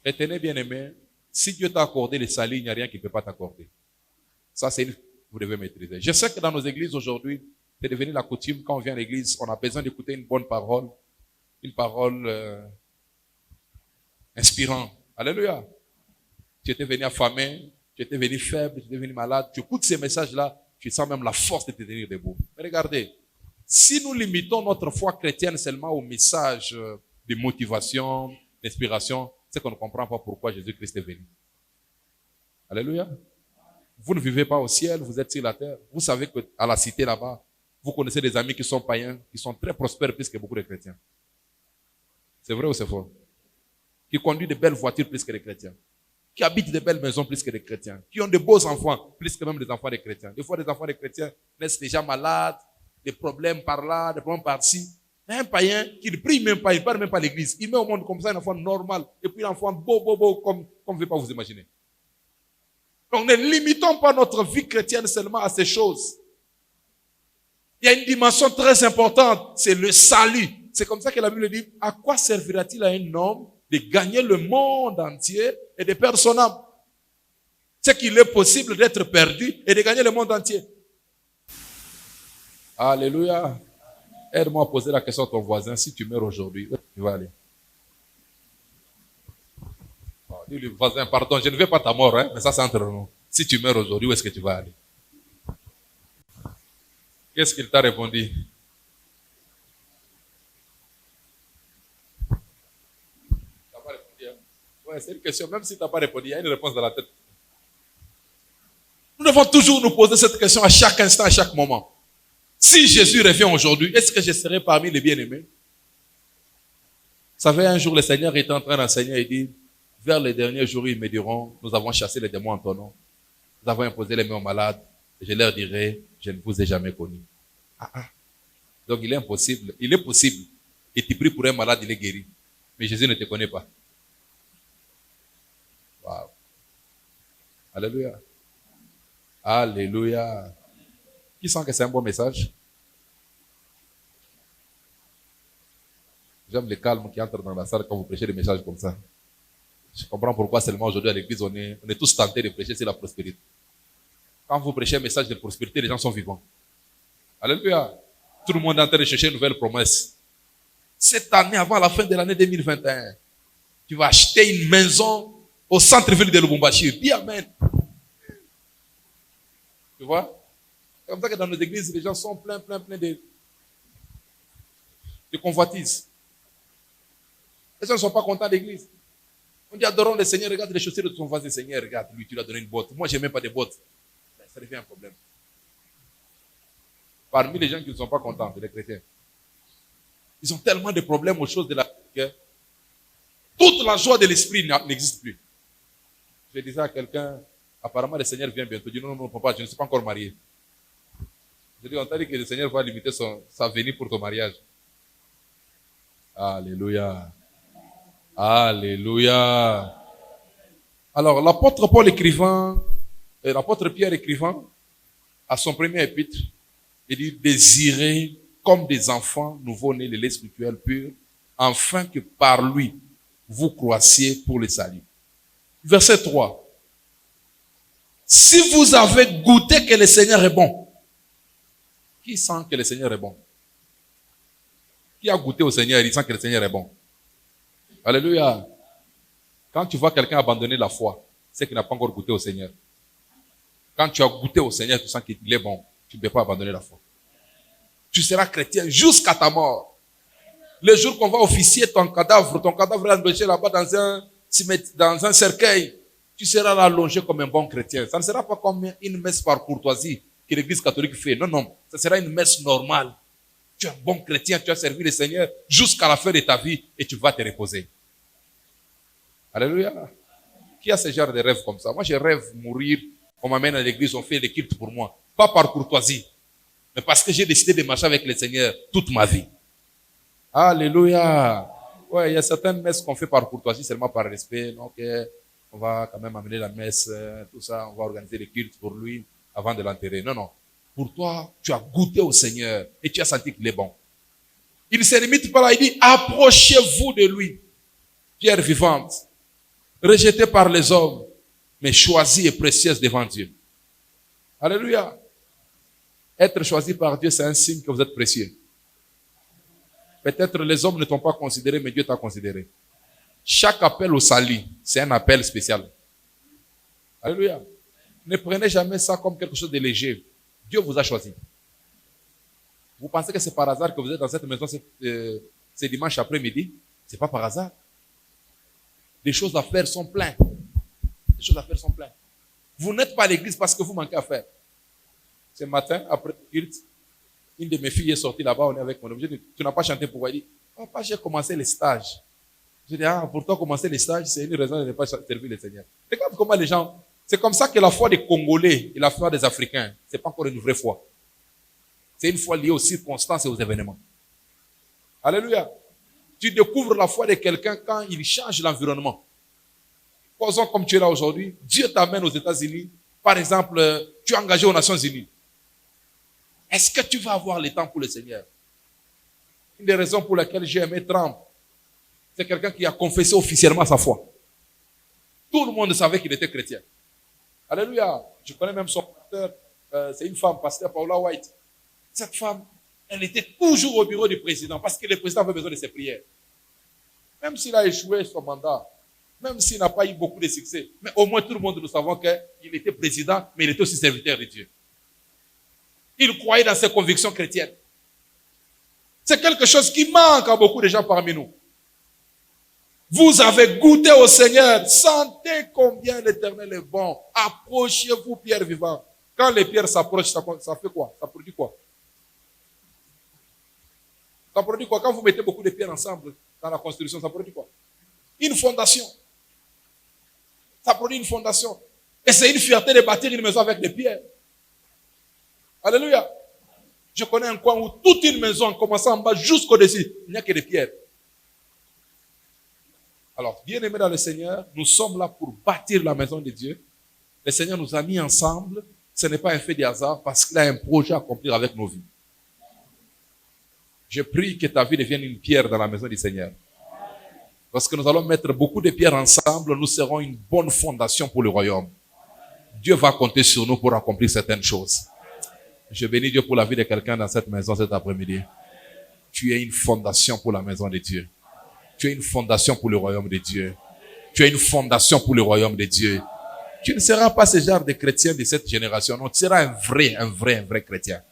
Retenez bien aimé, si Dieu t'a accordé le salut, il n'y a rien qui ne peut pas t'accorder. Ça, vous devez maîtriser. Je sais que dans nos églises aujourd'hui, c'est devenu la coutume, quand on vient à l'église, on a besoin d'écouter une bonne parole, une parole inspirante. Alléluia. Tu étais venu affamé, tu étais venu faible, tu étais venu malade, tu écoutes ces messages-là, tu sens même la force de te tenir debout. Mais regardez, si nous limitons notre foi chrétienne seulement au message de motivation, d'inspiration, c'est qu'on ne comprend pas pourquoi Jésus-Christ est venu. Alléluia. Vous ne vivez pas au ciel, vous êtes sur la terre. Vous savez qu'à la cité là-bas, vous connaissez des amis qui sont païens, qui sont très prospères plus que beaucoup de chrétiens. C'est vrai ou c'est faux? Qui conduisent de belles voitures plus que les chrétiens. Qui habitent de belles maisons plus que les chrétiens. Qui ont de beaux enfants plus que même les enfants des chrétiens. Des fois, les enfants des chrétiens naissent déjà malades, des problèmes par là, des problèmes par-ci. Mais un païen qui ne prie même pas, il ne parle même pas à l'église. Il met au monde comme ça un enfant normal. Et puis un enfant beau, comme vous ne pouvez pas vous imaginer. Donc ne limitons pas notre vie chrétienne seulement à ces choses. Il y a une dimension très importante, c'est le salut. C'est comme ça que la Bible dit, à quoi servira-t-il à un homme de gagner le monde entier et de perdre son âme? C'est qu'il est possible d'être perdu et de gagner le monde entier. Alléluia. Aide-moi à poser la question à ton voisin. Si tu meurs aujourd'hui, où tu vas aller? Dis-lui, voisin, pardon, je ne veux pas ta mort, mais ça c'est entre nous. Si tu meurs aujourd'hui, où est-ce que tu vas aller? Qu'est-ce qu'il t'a répondu? Tu n'as pas répondu, hein? Ouais, c'est une question. Même si tu n'as pas répondu, il y a une réponse dans la tête. Nous devons toujours nous poser cette question à chaque instant, à chaque moment. Si Jésus revient aujourd'hui, est-ce que je serai parmi les bien-aimés? Vous savez, un jour, le Seigneur était en train d'enseigner et dit, vers les derniers jours, ils me diront, nous avons chassé les démons en ton nom. Nous avons imposé les mains aux malades. Et je leur dirai, je ne vous ai jamais connu. Donc, il est possible. Et tu pries pour un malade, il est guéri. Mais Jésus ne te connaît pas. Wow. Alléluia. Alléluia. Qui sent que c'est un bon message? J'aime le calme qui entre dans la salle quand vous prêchez des messages comme ça. Je comprends pourquoi seulement aujourd'hui à l'église, on est tous tentés de prêcher sur la prospérité. Quand vous prêchez un message de prospérité, les gens sont vivants. Alléluia. Tout le monde est en train de chercher une nouvelle promesse. Cette année, avant la fin de l'année 2021, tu vas acheter une maison au centre-ville de Lubumbashi. Dis amen. Tu vois? C'est comme ça que dans nos églises, les gens sont pleins de convoitises. Les gens ne sont pas contents d'église. On dit adorons le Seigneur, regarde les chaussures de ton voisin. Seigneur, regarde, lui, tu lui as donné une botte. Moi, je n'ai même pas de bottes. Ça devient un problème. Parmi les gens qui ne sont pas contents, les chrétiens, ils ont tellement de problèmes aux choses de la vie que toute la joie de l'esprit n'existe plus. Je disais à quelqu'un, apparemment le Seigneur vient bientôt. Je dis non, papa, je ne suis pas encore marié. Je dis, on t'a dit que le Seigneur va limiter sa venue pour ton mariage. Alléluia. Alléluia. Alors, l'apôtre Paul écrivant, l'apôtre Pierre écrivant à son premier épître, il dit, désirez comme des enfants nouveau-nés de lait spirituel pur, afin que par lui, vous croissiez pour le salut. Verset 3. Si vous avez goûté que le Seigneur est bon, qui sent que le Seigneur est bon? Qui a goûté au Seigneur et il sent que le Seigneur est bon? Alléluia. Quand tu vois quelqu'un abandonner la foi, c'est qu'il n'a pas encore goûté au Seigneur. Quand tu as goûté au Seigneur, tu sens qu'il est bon. Tu ne peux pas abandonner la foi. Tu seras chrétien jusqu'à ta mort. Le jour qu'on va officier ton cadavre est allongé là-bas dans un cercueil, tu seras là allongé comme un bon chrétien. Ça ne sera pas comme une messe par courtoisie que l'Église catholique fait. Non, non. Ça sera une messe normale. Tu es un bon chrétien, tu as servi le Seigneur jusqu'à la fin de ta vie et tu vas te reposer. Alléluia. Qui a ce genre de rêve comme ça? Moi, je rêve mourir. On m'amène à l'église, on fait les cultes pour moi. Pas par courtoisie, mais parce que j'ai décidé de marcher avec le Seigneur toute ma vie. Alléluia. Ouais, il y a certaines messes qu'on fait par courtoisie, seulement par respect. Donc, on va quand même amener la messe, tout ça. On va organiser les cultes pour lui avant de l'enterrer. Non, non. Pour toi, tu as goûté au Seigneur et tu as senti qu'il est bon. Il ne se limite pas là, il dit, approchez-vous de lui. Pierre vivante, rejetée par les hommes, mais choisie et précieuse devant Dieu. Alléluia. Être choisi par Dieu, c'est un signe que vous êtes précieux. Peut-être les hommes ne t'ont pas considéré, mais Dieu t'a considéré. Chaque appel au salut, c'est un appel spécial. Alléluia. Ne prenez jamais ça comme quelque chose de léger. Dieu vous a choisi. Vous pensez que c'est par hasard que vous êtes dans cette maison ce dimanche après-midi? Ce n'est pas par hasard. Les choses à faire sont pleines. Les choses à faire sont pleines. Vous n'êtes pas à l'église parce que vous manquez à faire. Ce matin, après le culte, une de mes filles est sortie là-bas, on est avec mon homme. Je dis, tu n'as pas chanté pourquoi? Elle dit, papa, j'ai commencé les stages. Je dis, pour toi, commencer les stages, c'est une raison de ne pas servir le Seigneur. Regarde comment les gens, c'est comme ça que la foi des Congolais et la foi des Africains, c'est pas encore une vraie foi. C'est une foi liée aux circonstances et aux événements. Alléluia. Tu découvres la foi de quelqu'un quand il change l'environnement. Posons comme tu es là aujourd'hui, Dieu t'amène aux États-Unis. Par exemple, tu es engagé aux Nations Unies. Est-ce que tu vas avoir le temps pour le Seigneur? Une des raisons pour lesquelles j'ai aimé Trump, c'est quelqu'un qui a confessé officiellement sa foi. Tout le monde savait qu'il était chrétien. Alléluia. Je connais même son pasteur, c'est une femme, pasteur Paula White. Cette femme, elle était toujours au bureau du président parce que le président avait besoin de ses prières. Même s'il a échoué son mandat, même s'il n'a pas eu beaucoup de succès, mais au moins tout le monde nous savons qu'il était président, mais il était aussi serviteur de Dieu. Il croyait dans ses convictions chrétiennes. C'est quelque chose qui manque à beaucoup de gens parmi nous. Vous avez goûté au Seigneur, sentez combien l'Éternel est bon. Approchez-vous, pierre vivant. Quand les pierres s'approchent, ça fait quoi? Ça produit quoi? Ça produit quoi? Quand vous mettez beaucoup de pierres ensemble dans la construction, ça produit quoi? Une fondation. Ça produit une fondation. Et c'est une fierté de bâtir une maison avec des pierres. Alléluia. Je connais un coin où toute une maison, en commençant en bas jusqu'au-dessus, il n'y a que des pierres. Alors, bien-aimés dans le Seigneur, nous sommes là pour bâtir la maison de Dieu. Le Seigneur nous a mis ensemble. Ce n'est pas un fait de hasard parce qu'il a un projet à accomplir avec nos vies. Je prie que ta vie devienne une pierre dans la maison du Seigneur. Parce que nous allons mettre beaucoup de pierres ensemble, nous serons une bonne fondation pour le royaume. Dieu va compter sur nous pour accomplir certaines choses. Je bénis Dieu pour la vie de quelqu'un dans cette maison cet après-midi. Tu es une fondation pour la maison de Dieu. Tu es une fondation pour le royaume de Dieu. Tu es une fondation pour le royaume de Dieu. Tu ne seras pas ce genre de chrétien de cette génération. Non, tu seras un vrai chrétien.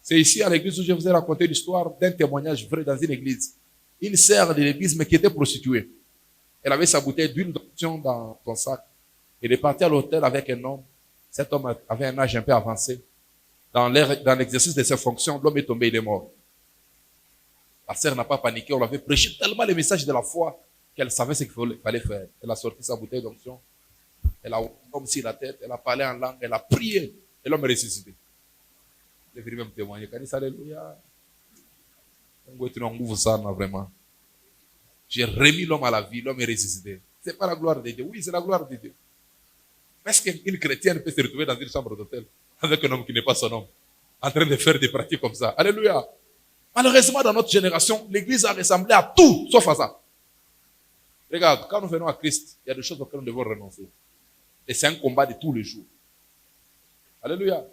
C'est ici à l'église où je vous ai raconté l'histoire d'un témoignage vrai dans une église. Une sœur de l'église, mais qui était prostituée. Elle avait sa bouteille d'huile d'onction dans son sac. Elle est partie à l'hôtel avec un homme. Cet homme avait un âge un peu avancé. Dans l'exercice de ses fonctions, l'homme est tombé, il est mort. La sœur n'a pas paniqué, on l'avait prêché tellement le message de la foi qu'elle savait ce qu'il fallait faire. Elle a sorti sa bouteille d'onction. Elle a comme si la tête, elle a parlé en langue, elle a prié. Et l'homme est ressuscité. Je vais même témoigner. Quand il dit alléluia. Vraiment. J'ai remis l'homme à la vie, l'homme est ressuscité. C'est pas la gloire de Dieu. Oui, c'est la gloire de Dieu. Est-ce qu'une chrétienne peut se retrouver dans une chambre d'hôtel avec un homme qui n'est pas son homme, en train de faire des pratiques comme ça? Alléluia. Malheureusement, dans notre génération, l'église a ressemblé à tout, sauf à ça. Regarde, quand nous venons à Christ, il y a des choses auxquelles nous devons renoncer. Et c'est un combat de tous les jours. Alléluia.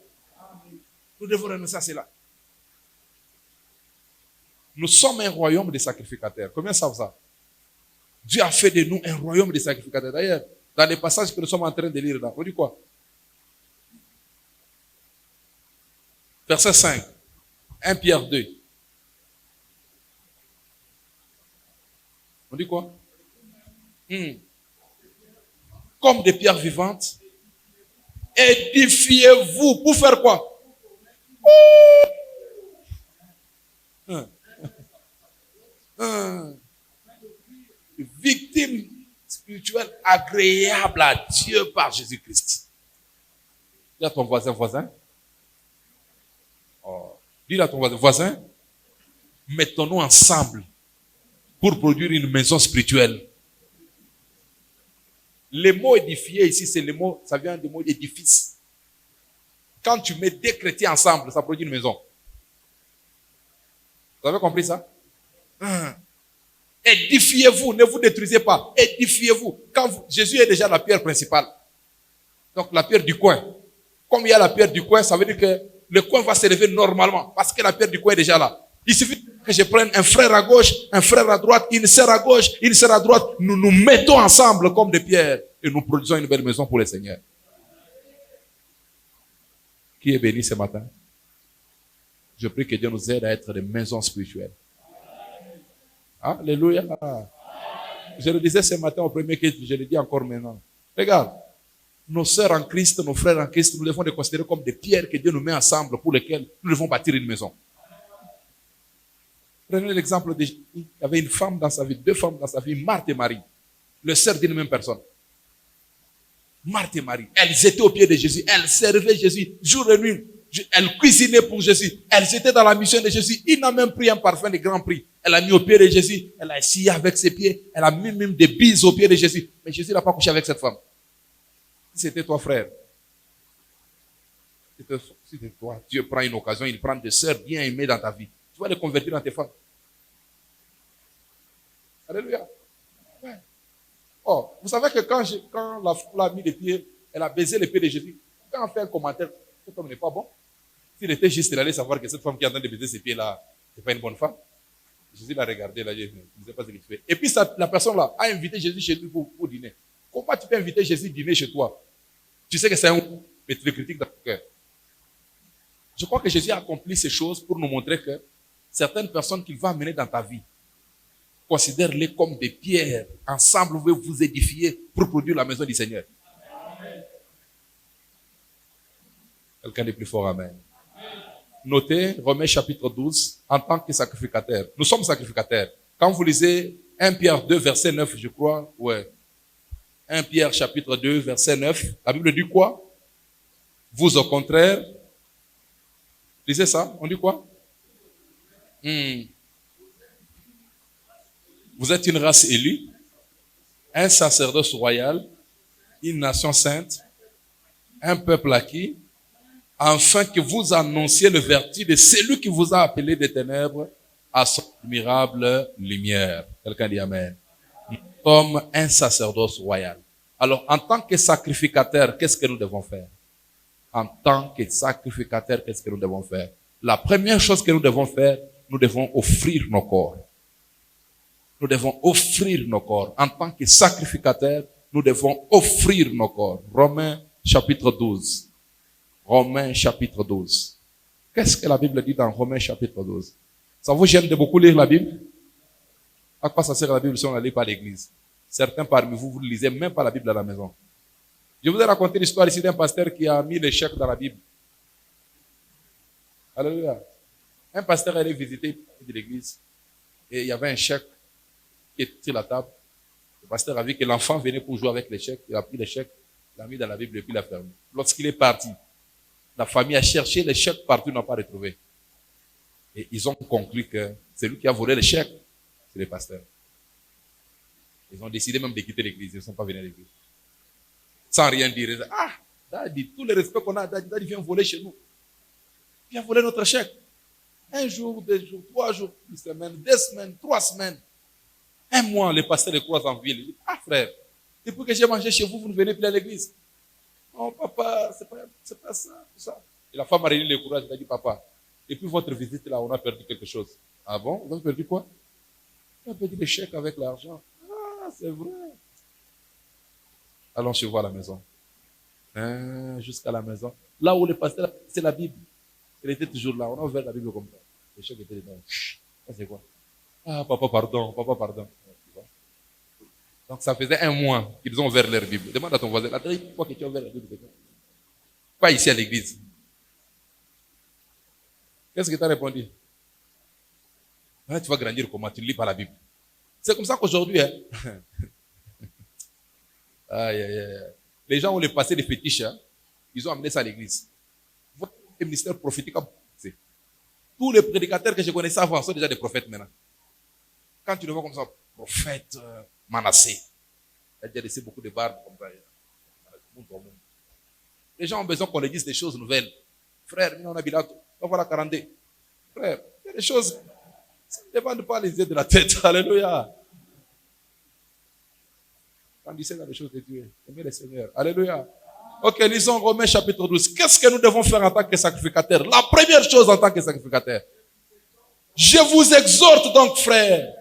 Nous devons renoncer à cela. Nous sommes un royaume de sacrificateurs. Combien savent ça? Dieu a fait de nous un royaume de sacrificateurs. D'ailleurs, dans les passages que nous sommes en train de lire là, on dit quoi? Verset 5. 1 Pierre 2. On dit quoi? Comme des pierres vivantes, édifiez-vous. Pour faire quoi? Victime spirituelle agréable à Dieu par Jésus-Christ. Dis à ton voisin. Oh. Dis à ton voisin, mettons-nous ensemble pour produire une maison spirituelle. Le mot édifier ici, c'est le mot, ça vient du mot édifice. Quand tu mets deux chrétiens ensemble, ça produit une maison. Vous avez compris ça? Édifiez-vous, ne vous détruisez pas. Édifiez-vous. Jésus est déjà la pierre principale. Donc la pierre du coin. Comme il y a la pierre du coin, ça veut dire que le coin va se lever normalement. Parce que la pierre du coin est déjà là. Il suffit que je prenne un frère à gauche, un frère à droite, une sœur à gauche, une sœur à droite. Nous nous mettons ensemble comme des pierres et nous produisons une belle maison pour le Seigneur. Qui est béni ce matin? Je prie que Dieu nous aide à être des maisons spirituelles. Alléluia. Je le disais ce matin au premier culte, je le dis encore maintenant. Regarde, nos sœurs en Christ, nos frères en Christ, nous devons les considérer comme des pierres que Dieu nous met ensemble pour lesquelles nous devons bâtir une maison. Prenez l'exemple de Jésus. Il y avait une femme dans sa vie, deux femmes dans sa vie, Marthe et Marie, les sœurs d'une même personne. Marthe et Marie, elles étaient au pied de Jésus, elles servaient Jésus jour et nuit. Elle cuisinait pour Jésus. Elle était dans la mission de Jésus. Il n'a même pris un parfum de grand prix. Elle a mis au pied de Jésus. Elle a essuyé avec ses pieds. Elle a mis même des bises au pied de Jésus. Mais Jésus n'a pas couché avec cette femme. Si c'était toi, frère. Si c'était toi, Dieu prend une occasion, il prend des sœurs bien aimées dans ta vie. Tu vas les convertir dans tes femmes. Alléluia. Ouais. Oh, vous savez que quand la foule a mis les pieds, elle a baisé les pieds de Jésus. Quand on fait un commentaire, cet homme n'est pas bon. S'il était juste, il allait savoir que cette femme qui est en train de baiser ses pieds là, c'est pas une bonne femme. Jésus l'a regardé là, il ne sait pas ce qu'il fait. Et puis la personne là a invité Jésus chez lui pour dîner. Comment tu peux inviter Jésus dîner chez toi? Tu sais que c'est un coup, mais tu le critiques dans ton cœur. Je crois que Jésus a accompli ces choses pour nous montrer que certaines personnes qu'il va amener dans ta vie, considère-les comme des pierres. Ensemble, vous pouvez vous édifier pour produire la maison du Seigneur. Quelqu'un est plus fort, amen. Notez, Romains chapitre 12, en tant que sacrificateur. Nous sommes sacrificateurs. Quand vous lisez 1 Pierre 2, verset 9, je crois, ouais. 1 Pierre chapitre 2, verset 9, la Bible dit quoi? Vous, au contraire, lisez ça, on dit quoi? Vous êtes une race élue, un sacerdoce royal, une nation sainte, un peuple acquis, afin que vous annonciez le vertu de celui qui vous a appelé des ténèbres à son admirable lumière. Quelqu'un dit amen. Nous sommes un sacerdoce royal. Alors, en tant que sacrificateur, qu'est-ce que nous devons faire? En tant que sacrificateur, qu'est-ce que nous devons faire? La première chose que nous devons faire, nous devons offrir nos corps. Nous devons offrir nos corps. En tant que sacrificateur, nous devons offrir nos corps. Romains chapitre 12. Romains chapitre 12. Qu'est-ce que la Bible dit dans Romains chapitre 12? Ça vous gêne de beaucoup lire la Bible? À quoi ça sert la Bible si on ne la lit pas à l'église? Certains parmi vous, vous ne lisez même pas la Bible à la maison. Je vous ai raconté l'histoire ici d'un pasteur qui a mis les chèques dans la Bible. Alléluia. Un pasteur allait visiter l'église et il y avait un chèque qui était sur la table. Le pasteur a vu que l'enfant venait pour jouer avec les chèques. Il a pris les chèques, l'a mis dans la Bible et puis l'a fermé. Lorsqu'il est parti, la famille a cherché les chèques partout, n'a pas retrouvé. Et ils ont conclu que c'est lui qui a volé les chèques, c'est le pasteur. Ils ont décidé même de quitter l'église, ils ne sont pas venus à l'église. Sans rien dire. Ils disent, ah, Daddy, tout le respect qu'on a, Daddy vient voler chez nous. Viens voler notre chèque. Un jour, 2 jours, 3 jours, 1 semaine, 2 semaines, 3 semaines. 1 mois, le pasteur les croise en ville. Il dit, ah frère, depuis que j'ai mangé chez vous, vous ne venez plus à l'église. Oh papa, c'est pas ça, tout ça. Et la femme a réuni le courage, elle a dit, papa, depuis votre visite là, on a perdu quelque chose. Ah bon? Vous avez perdu quoi? On a perdu les chèques avec l'argent. Ah, c'est vrai. Allons chez vous à la maison. Jusqu'à la maison. Là où le pasteur, c'est la Bible. Elle était toujours là. On a ouvert la Bible comme ça. Les chèques étaient dedans. Ça c'est quoi? Ah, papa, pardon, papa, pardon. Donc ça faisait 1 mois qu'ils ont ouvert leur Bible. Demande à ton voisin, la dernière fois que tu as ouvert la Bible, pas ici à l'église. Qu'est-ce que tu as répondu? Ah, tu vas grandir comment? Tu ne lis pas la Bible. C'est comme ça qu'aujourd'hui, hein? Aïe, aïe, aïe. Les gens ont le passé des fétiches, hein? Ils ont amené ça à l'église. Votre ministère prophétique a poussé. Tous les prédicateurs que je connaissais avant sont déjà des prophètes maintenant. Quand tu le vois comme ça, prophète Manassé, il a déjà laissé beaucoup de barbes comme ça. Les gens ont besoin qu'on leur dise des choses nouvelles. Frère, on a bilato, on va la 42. Frère, il y a des choses, ça ne dépend pas les yeux de la tête. Alléluia. Grandissez dans les choses de Dieu. Aimez le Seigneur. Alléluia. Ok, lisons Romains chapitre 12. Qu'est-ce que nous devons faire en tant que sacrificateurs? La première chose en tant que sacrificateur. Je vous exhorte donc, frères,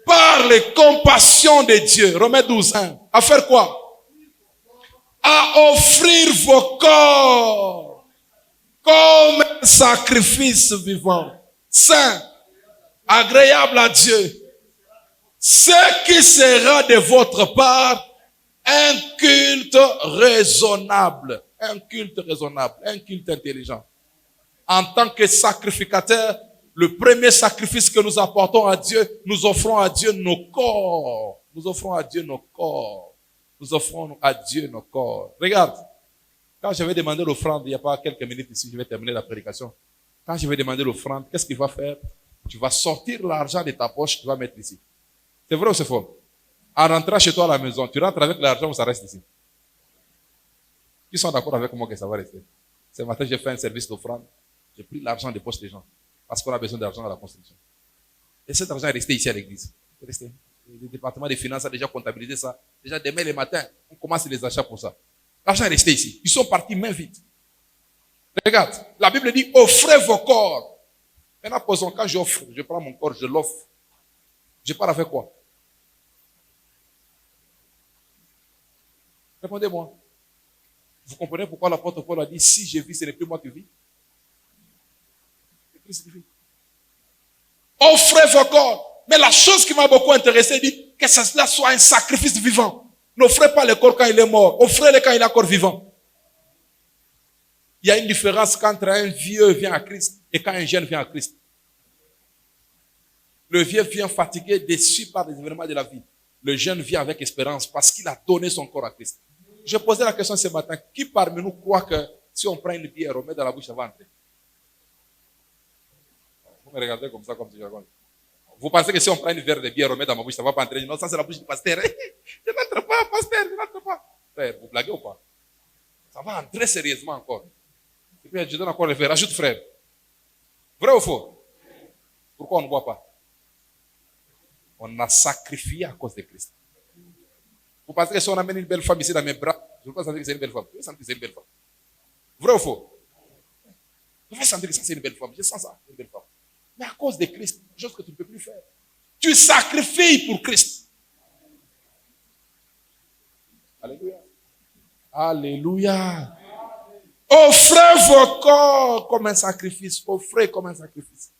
par les compassions de Dieu, Romains 12, 1, à faire quoi? À offrir vos corps comme un sacrifice vivant, saint, agréable à Dieu. Ce qui sera de votre part un culte raisonnable, un culte raisonnable, un culte intelligent. En tant que sacrificateur, le premier sacrifice que nous apportons à Dieu, nous offrons à Dieu nos corps. Nous offrons à Dieu nos corps. Nous offrons à Dieu nos corps. Regarde, quand je vais demander l'offrande, il n'y a pas quelques minutes ici, je vais terminer la prédication. Quand je vais demander l'offrande, qu'est-ce qu'il va faire? Tu vas sortir l'argent de ta poche, tu vas mettre ici. C'est vrai ou c'est faux? En rentrant chez toi à la maison, tu rentres avec l'argent ou ça reste ici? Qui sont d'accord avec moi que ça va rester? Ce matin, j'ai fait un service d'offrande. J'ai pris l'argent des poches des gens. Parce qu'on a besoin d'argent à la construction. Et cet argent est resté ici à l'église. C'est resté. Le département des finances a déjà comptabilisé ça. Déjà demain le matin, on commence les achats pour ça. L'argent est resté ici. Ils sont partis main vide. Regarde, la Bible dit, offrez vos corps. Maintenant, posons, quand j'offre, je prends mon corps, je l'offre. Je pars avec quoi? Répondez-moi. Vous comprenez pourquoi l'apôtre Paul a dit, si je vis, ce n'est plus moi qui vis? C'est Christ qui vit. Offrez vos corps. Mais la chose qui m'a beaucoup intéressé, dit que cela soit un sacrifice vivant. N'offrez pas le corps quand il est mort. Offrez-le quand il est encore vivant. Il y a une différence quand un vieux vient à Christ et quand un jeune vient à Christ. Le vieux vient fatigué, déçu par les événements de la vie. Le jeune vient avec espérance parce qu'il a donné son corps à Christ. Je posais la question ce matin, qui parmi nous croit que si on prend une bière, on met dans la bouche, ça va entrer? Vous me regardez comme ça, comme si je raconte. Vous pensez que si on prend une verre de bière, on met dans ma bouche, ça va pas entrer? Non, ça c'est la bouche du pasteur. Je n'entre pas, pasteur, je n'entre pas. Frère, vous blaguez ou pas? Ça va entrer sérieusement encore. Et puis je donne encore le verre. Ajoute, frère. Vrai ou faux? Pourquoi on ne boit pas? On a sacrifié à cause de Christ. Vous pensez que si on amène une belle femme ici dans mes bras, je ne veux pas sentir que c'est une belle femme. Je veux sentir que c'est une belle femme. Vrai ou faux? Je veux sentir que ça c'est une belle femme. Je sens ça, une belle femme. Mais à cause de Christ, chose que tu ne peux plus faire. Tu sacrifies pour Christ. Alléluia. Alléluia. Offrez vos corps comme un sacrifice. Offrez comme un sacrifice.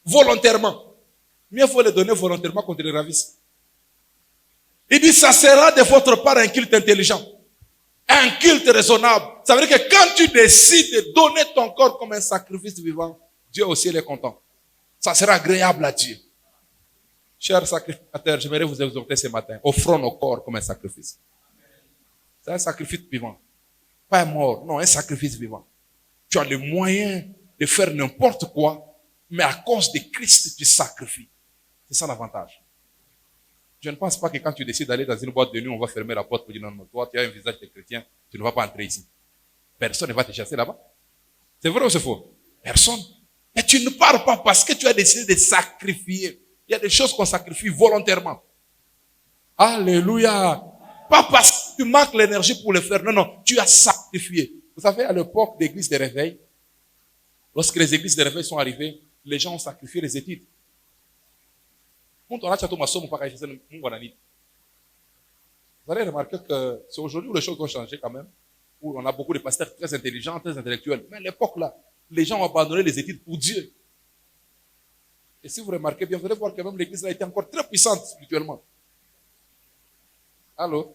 Volontairement. Mieux vaut les donner volontairement qu'on te les ravisse. Il dit, ça sera de votre part un culte intelligent. Un culte raisonnable. Ça veut dire que quand tu décides de donner ton corps comme un sacrifice vivant, Dieu aussi est content. Ça sera agréable à Dieu. Chers sacrificateurs, j'aimerais vous exhorter ce matin. Offrons nos corps comme un sacrifice. C'est un sacrifice vivant. Pas un mort, non, un sacrifice vivant. Tu as le moyen de faire n'importe quoi, mais à cause de Christ, tu sacrifies. C'est ça l'avantage. Je ne pense pas que quand tu décides d'aller dans une boîte de nuit, on va fermer la porte pour dire non, non, toi, tu as un visage de chrétien, tu ne vas pas entrer ici. Personne ne va te chasser là-bas. C'est vrai ou c'est faux? Personne. Mais tu ne pars pas parce que tu as décidé de sacrifier. Il y a des choses qu'on sacrifie volontairement. Alléluia. Pas parce que tu manques l'énergie pour le faire. Non, non. Tu as sacrifié. Vous savez, à l'époque des églises de réveil, lorsque les églises de réveil sont arrivées, les gens ont sacrifié les études. Vous allez remarquer que c'est aujourd'hui où les choses ont changé quand même, où on a beaucoup de pasteurs très intelligents, très intellectuels. Mais à l'époque là, les gens ont abandonné les études pour Dieu. Et si vous remarquez bien, vous allez voir que même l'église là était encore très puissante spirituellement. Alors,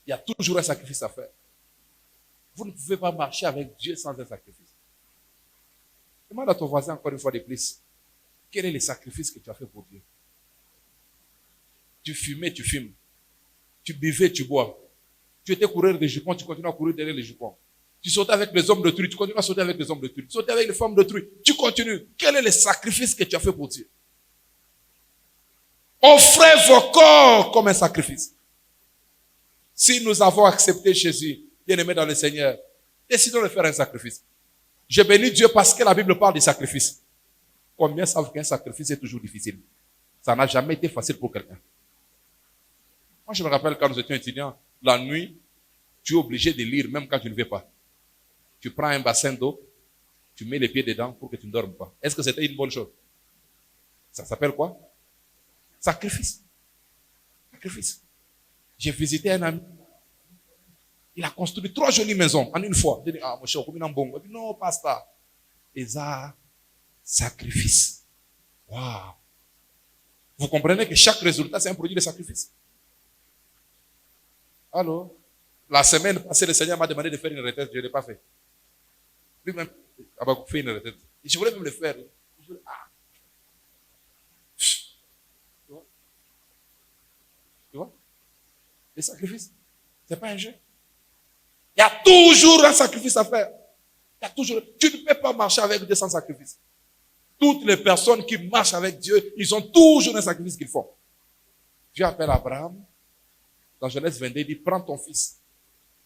il y a toujours un sacrifice à faire. Vous ne pouvez pas marcher avec Dieu sans un sacrifice. Demande à ton voisin encore une fois de plus, quel est le sacrifice que tu as fait pour Dieu? Tu fumais, tu fumes. Tu buvais, tu bois. Tu étais coureur de jupons, tu continues à courir derrière les jupons. Tu sautais avec les hommes d'autrui, tu continues à sauter avec les hommes d'autrui. Tu sautais avec les femmes d'autrui, tu continues. Quel est le sacrifice que tu as fait pour Dieu? Offrez vos corps comme un sacrifice. Si nous avons accepté Jésus, bien-aimé dans le Seigneur, décidons de faire un sacrifice. Je bénis Dieu parce que la Bible parle du sacrifice. Combien savent qu'un sacrifice est toujours difficile? Ça n'a jamais été facile pour quelqu'un. Moi, je me rappelle quand nous étions étudiants, la nuit, tu es obligé de lire même quand tu ne veux pas. Tu prends un bassin d'eau, tu mets les pieds dedans pour que tu ne dormes pas. Est-ce que c'était une bonne chose? Ça s'appelle quoi? Sacrifice. Sacrifice. J'ai visité un ami. Il a construit 3 jolies maisons en une fois. J'ai dit, ah, mon cher, comme il bon. Il dit, non, pasteur. Et ça, sacrifice. Waouh. Vous comprenez que chaque résultat, c'est un produit de sacrifice. Alors, la semaine passée, le Seigneur m'a demandé de faire une retraite. Je ne l'ai pas fait. Lui-même, il m'a fait une retraite. Et je voulais même le faire. Tu vois? Les sacrifices, ce n'est pas un jeu. Il y a toujours un sacrifice à faire. Il y a toujours. Tu ne peux pas marcher avec Dieu sans sacrifice. Toutes les personnes qui marchent avec Dieu, ils ont toujours un sacrifice qu'ils font. Dieu appelle Abraham. Dans Genèse 22, il dit, prends ton fils,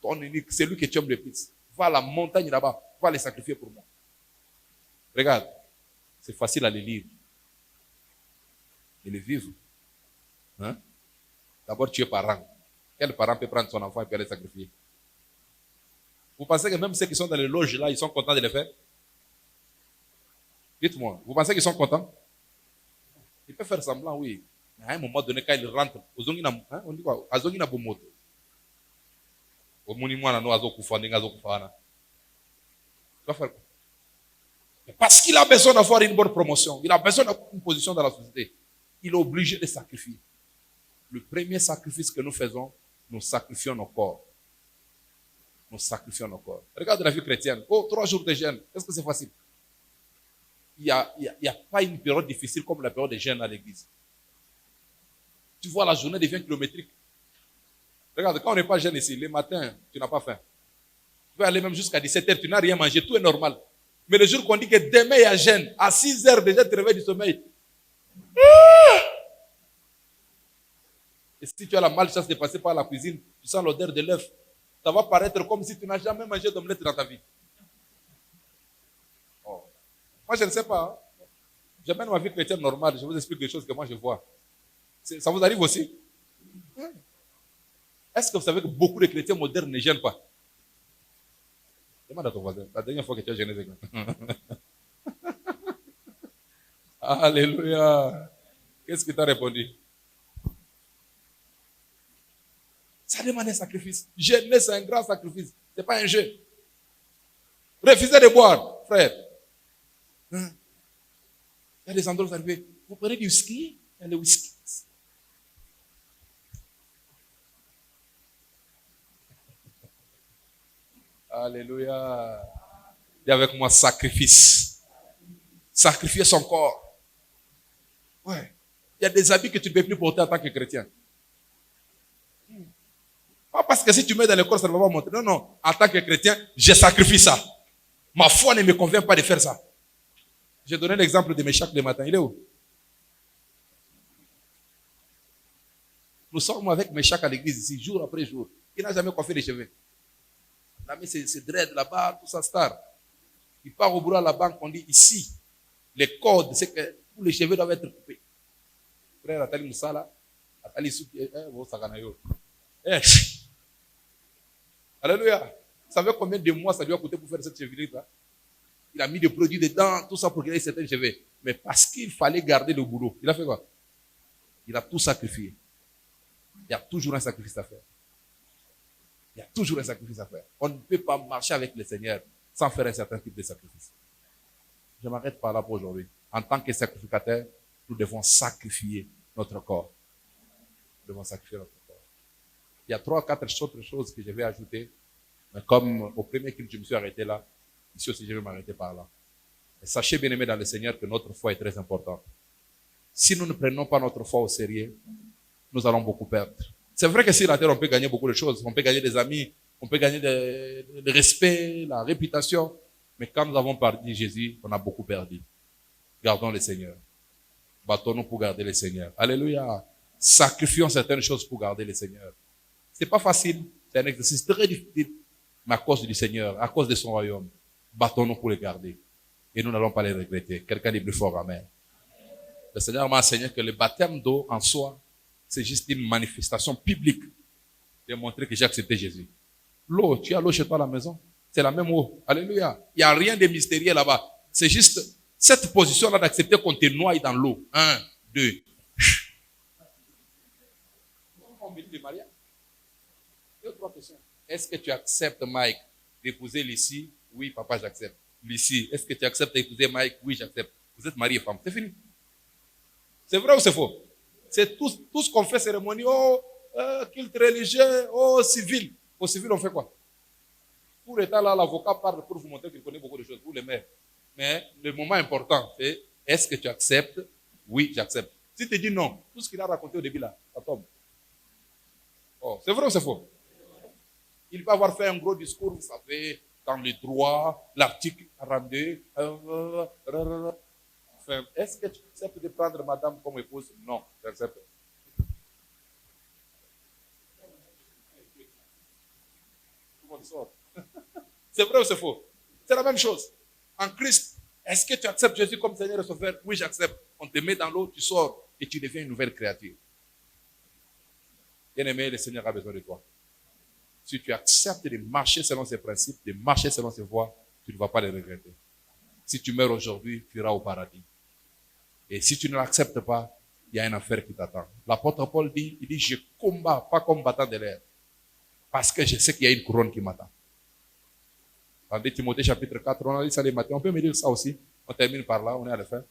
ton unique, celui que tu aimes le plus. Va à la montagne là-bas, va les sacrifier pour moi. Regarde, c'est facile à les lire. Et les vivre. Hein? D'abord, tu es parent. Quel parent peut prendre son enfant et puis aller sacrifier? Vous pensez que même ceux qui sont dans les loges là, ils sont contents de le faire? Dites-moi, vous pensez qu'ils sont contents? Ils peuvent faire semblant, oui. Mais à un moment donné, quand ils rentrent, on dit quoi? Azongina bomoto. Parce qu'il a besoin d'avoir une bonne promotion, il a besoin d'avoir une position dans la société, il est obligé de sacrifier. Le premier sacrifice que nous faisons, nous sacrifions nos corps. Nous sacrifions nos corps. Regarde la vie chrétienne. Oh, 3 jours de jeûne. Est-ce que c'est facile? Il n'y a pas une période difficile comme la période de jeûne à l'église. Tu vois, la journée devient kilométrique. Regarde, quand on n'est pas jeune ici, les matins, tu n'as pas faim. Tu peux aller même jusqu'à 17h, tu n'as rien mangé, tout est normal. Mais le jour qu'on dit que demain il y a jeûne, à 6h déjà tu te réveilles du sommeil. Et si tu as la malchance de passer par la cuisine, tu sens l'odeur de l'œuf. Ça va paraître comme si tu n'as jamais mangé d'omelette dans ta vie. Oh. Moi, je ne sais pas. J'ai même ma vie chrétienne normale. Je vous explique des choses que moi je vois. Ça vous arrive aussi? Est-ce que vous savez que beaucoup de chrétiens modernes ne gênent pas? Demande à ton voisin. La dernière fois que tu as gêné, c'est quand? Alléluia. Qu'est-ce que tu as répondu? Ça demande un sacrifice. Jeûner, c'est un grand sacrifice. Ce n'est pas un jeu. Refusez de boire, frère. Hein? Il y a des endroits où vous arrivez. Vous prenez du whisky, il y a le whisky. Alléluia. Dis avec moi, sacrifice. Sacrifier son corps. Ouais. Il y a des habits que tu ne peux plus porter en tant que chrétien. Pas parce que si tu mets dans le corps, ça ne va pas monter. Non, non. En tant que chrétien, je sacrifie ça. Ma foi ne me convient pas de faire ça. J'ai donné l'exemple de Meshach le matin. Il est où? Nous sommes avec Meshach à l'église ici, jour après jour. Il n'a jamais coiffé les cheveux. Il a mis ses dreads là-bas, tout ça, star. Il part au boulot à la banque, on dit ici, les codes, c'est que tous les cheveux doivent être coupés. Frère Atali Moussala, Atali Souki, Sakanayo. Alléluia. Vous savez combien de mois ça lui a coûté pour faire cette chevelure-là? Il a mis des produits dedans, tout ça pour qu'il ait certains cheveux. Mais parce qu'il fallait garder le boulot, il a fait quoi? Il a tout sacrifié. Il y a toujours un sacrifice à faire. Il y a toujours un sacrifice à faire. On ne peut pas marcher avec le Seigneur sans faire un certain type de sacrifice. Je m'arrête par là pour aujourd'hui. En tant que sacrificateur, nous devons sacrifier notre corps. Nous devons sacrifier notre corps. Il y a 3 ou 4 autres choses que je vais ajouter. Mais comme au premier culte, je me suis arrêté là. Ici aussi, je vais m'arrêter par là. Et sachez, bien aimés dans le Seigneur, que notre foi est très importante. Si nous ne prenons pas notre foi au sérieux, nous allons beaucoup perdre. C'est vrai que sur la terre, on peut gagner beaucoup de choses. On peut gagner des amis, on peut gagner le respect, la réputation. Mais quand nous avons perdu Jésus, on a beaucoup perdu. Gardons le Seigneur. Battons-nous pour garder le Seigneur. Alléluia. Sacrifions certaines choses pour garder le Seigneur. C'est pas facile. C'est un exercice très difficile. Mais à cause du Seigneur, à cause de son royaume, battons-nous pour les garder. Et nous n'allons pas les regretter. Quelqu'un dit plus fort, amen. Le Seigneur m'a enseigné que le baptême d'eau en soi, c'est juste une manifestation publique de montrer que j'ai accepté Jésus. L'eau, tu as l'eau chez toi à la maison, c'est la même eau. Alléluia. Il n'y a rien de mystérieux là-bas. C'est juste cette position-là d'accepter qu'on te noie dans l'eau. 1, 2. On me dit le mariage. 2 ou 3 questions. Est-ce que tu acceptes, Mike, d'épouser Lucie? Oui, papa, j'accepte. Lucie, est-ce que tu acceptes d'épouser Mike? Oui, j'accepte. Vous êtes marié et femme. C'est fini. C'est vrai ou c'est faux? C'est tout ce qu'on fait cérémonie. Oh, culte religieux, oh, civil. Au civil, on fait quoi? Pour l'état là, l'avocat parle pour vous montrer qu'il connaît beaucoup de choses, pour les maires. Mais le moment important, c'est est-ce que tu acceptes? Oui, j'accepte. Si tu dis non, tout ce qu'il a raconté au début là, ça tombe. Oh, c'est vrai ou c'est faux? Il peut avoir fait un gros discours, vous savez, dans les droits, l'article 42. Enfin, est-ce que tu acceptes de prendre madame comme épouse? Non, j'accepte. Tout le monde sort. C'est vrai ou c'est faux? C'est la même chose. En Christ, est-ce que tu acceptes Jésus comme Seigneur et Sauveur? Oui, j'accepte. On te met dans l'eau, tu sors et tu deviens une nouvelle créature. Bien-aimé, le Seigneur a besoin de toi. Si tu acceptes de marcher selon ses principes, de marcher selon ses voies, tu ne vas pas les regretter. Si tu meurs aujourd'hui, tu iras au paradis. Et si tu ne l'acceptes pas, il y a un enfer qui t'attend. L'apôtre Paul dit, il dit, je combats, pas comme battant de l'air. Parce que je sais qu'il y a une couronne qui m'attend. En 2 Timothée chapitre 4, on a dit ça les matins. On peut me dire ça aussi. On termine par là, on est à la fin.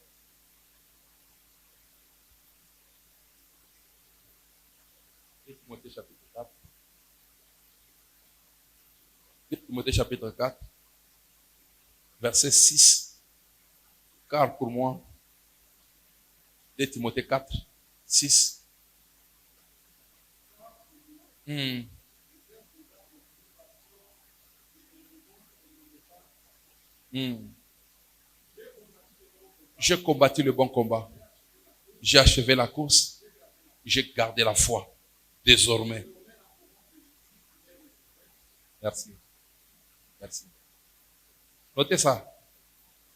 2 Timothée chapitre 4. 2 Timothée chapitre 4, verset 6. Car pour moi, 2 Timothée 4, 6. J'ai combattu le bon combat. J'ai achevé la course. J'ai gardé la foi. Désormais. Merci. Merci. Notez ça.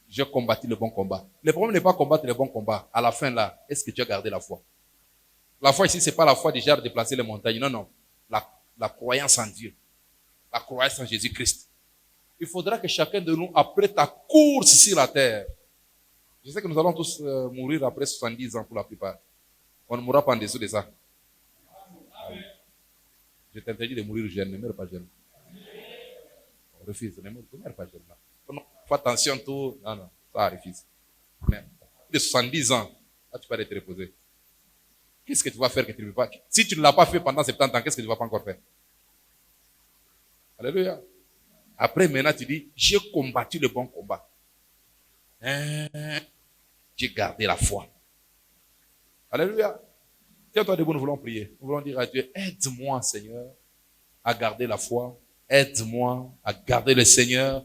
J'ai combattu le bon combat. Le problème n'est pas combattre le bon combat. À la fin là, est-ce que tu as gardé la foi? La foi ici, ce n'est pas la foi déjà de déplacer les montagnes. Non, non. La croyance en Dieu. La croyance en Jésus-Christ. Il faudra que chacun de nous, après ta course sur la terre, je sais que nous allons tous mourir après 70 ans pour la plupart. On ne mourra pas en dessous de ça. Je t'interdis de mourir jeune, ne meurs pas jeune. On refuse, ne meurs pas jeune. Non, fais attention, tout. Non, non, ça refuse. Mais de 70 ans, là, tu vas être reposé. Qu'est-ce que tu vas faire que tu ne veux pas? Si tu ne l'as pas fait pendant 70 ans, qu'est-ce que tu ne vas pas encore faire? Alléluia. Après, maintenant, tu dis, j'ai combattu le bon combat. J'ai gardé la foi. Alléluia. Tiens-toi debout, nous voulons prier. Nous voulons dire à Dieu, aide-moi, Seigneur, à garder la foi. Aide-moi à garder le Seigneur.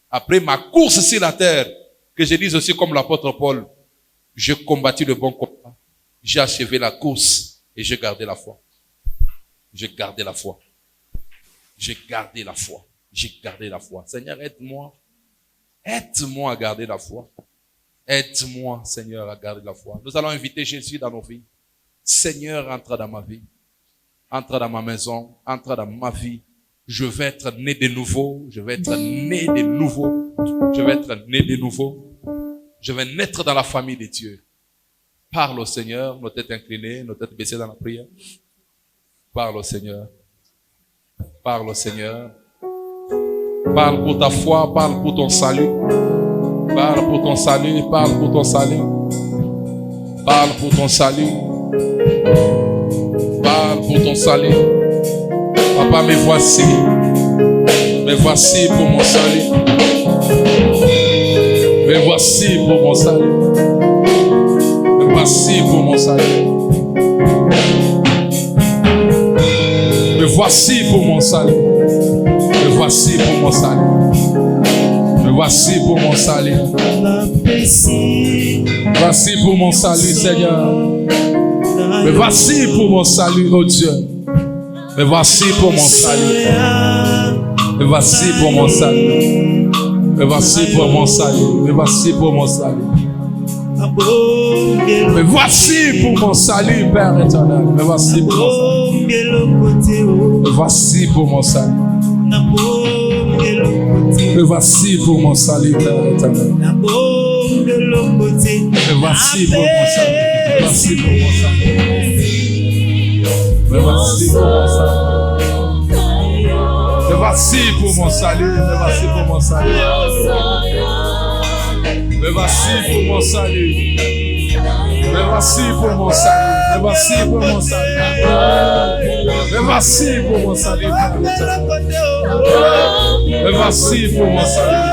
Après ma course sur la terre, que je dise aussi comme l'apôtre Paul, j'ai combattu le bon combat. J'ai achevé la course et j'ai gardé la foi. J'ai gardé la foi. J'ai gardé la foi. J'ai gardé la foi. Seigneur, aide-moi. Aide-moi à garder la foi. Aide-moi, Seigneur, à garder la foi. Nous allons inviter Jésus dans nos vies. Seigneur, entre dans ma vie. Entre dans ma maison. Entre dans ma vie. Je vais être né de nouveau. Je vais être né de nouveau. Je vais être né de nouveau. Je vais naître dans la famille de Dieu. Parle au Seigneur, nos têtes inclinées, nos têtes baissées dans la prière. Parle au Seigneur. Parle au Seigneur. Parle pour ta foi, parle pour ton salut. Parle pour ton salut, parle pour ton salut. Parle pour ton salut. Parle pour ton salut. Papa, me voici. Me voici pour mon salut. Me voici pour mon salut. Me voici pour mon salut. Me voici pour mon salut. Me voici pour mon salut. Me voici pour mon salut. Voici pour mon salut, Seigneur. Me voici pour mon salut, oh Dieu. Me voici pour mon salut. Me voici pour mon salut. Me voici pour mon salut. Me voici pour mon salut. Me voici pour mon salut, Père éternel. Me voici pour mon salut. Me voici pour mon salut. Me voici pour mon salut, Père éternel. Me voici pour mon salut. Me voici pour mon salut. Me voici pour mon salut. Me voici pour mon salut. Me voici pour mon salut. Me voici pour mon salut. Me voici pour mon salut. Me voici pour mon salut. Me voici pour mon salut. Me voici pour mon salut. Me voici pour mon salut.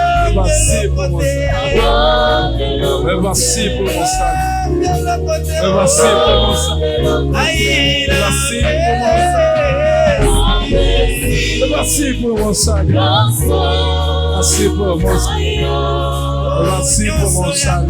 Me voici pour mon salut. Me voici pour mon salut. Me voici pour mon salut. Merci pour mon salut. Merci pour mon salut. Merci pour mon salut. Merci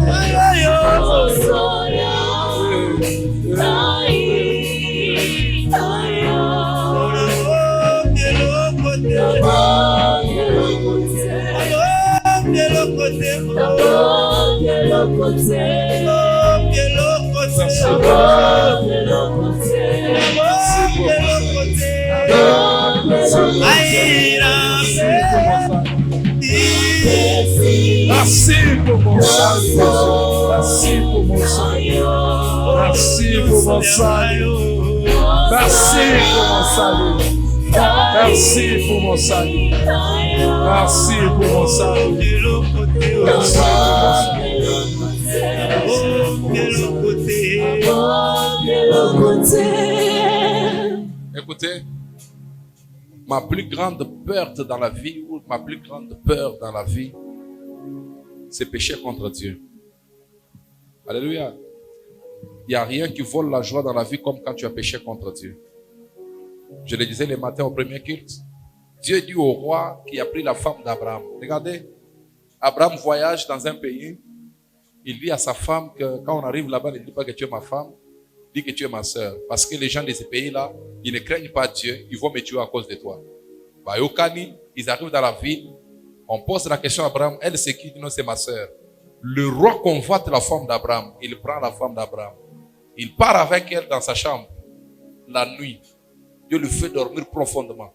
pour mon salut. Merci pour mon salut. Merci pour mon salut. Merci pour mon salut. Merci pour mon salut. Merci pour mon salut. Écoutez, ma plus grande peur dans la vie, ou ma plus grande peur dans la vie, c'est pécher contre Dieu. Alléluia. Il n'y a rien qui vole la joie dans la vie comme quand tu as péché contre Dieu. Je le disais le matin au premier culte. Dieu dit au roi qui a pris la femme d'Abraham. Regardez, Abraham voyage dans un pays. Il dit à sa femme que quand on arrive là-bas, il ne dit pas que tu es ma femme, il dit que tu es ma soeur. Parce que les gens de ces pays-là, ils ne craignent pas Dieu, ils vont me tuer à cause de toi. Ils arrivent dans la ville. On pose la question à Abraham, elle c'est qui? Non, c'est ma soeur. Le roi convoite la femme d'Abraham. Il prend la femme d'Abraham. Il part avec elle dans sa chambre. La nuit, Dieu le fait dormir profondément.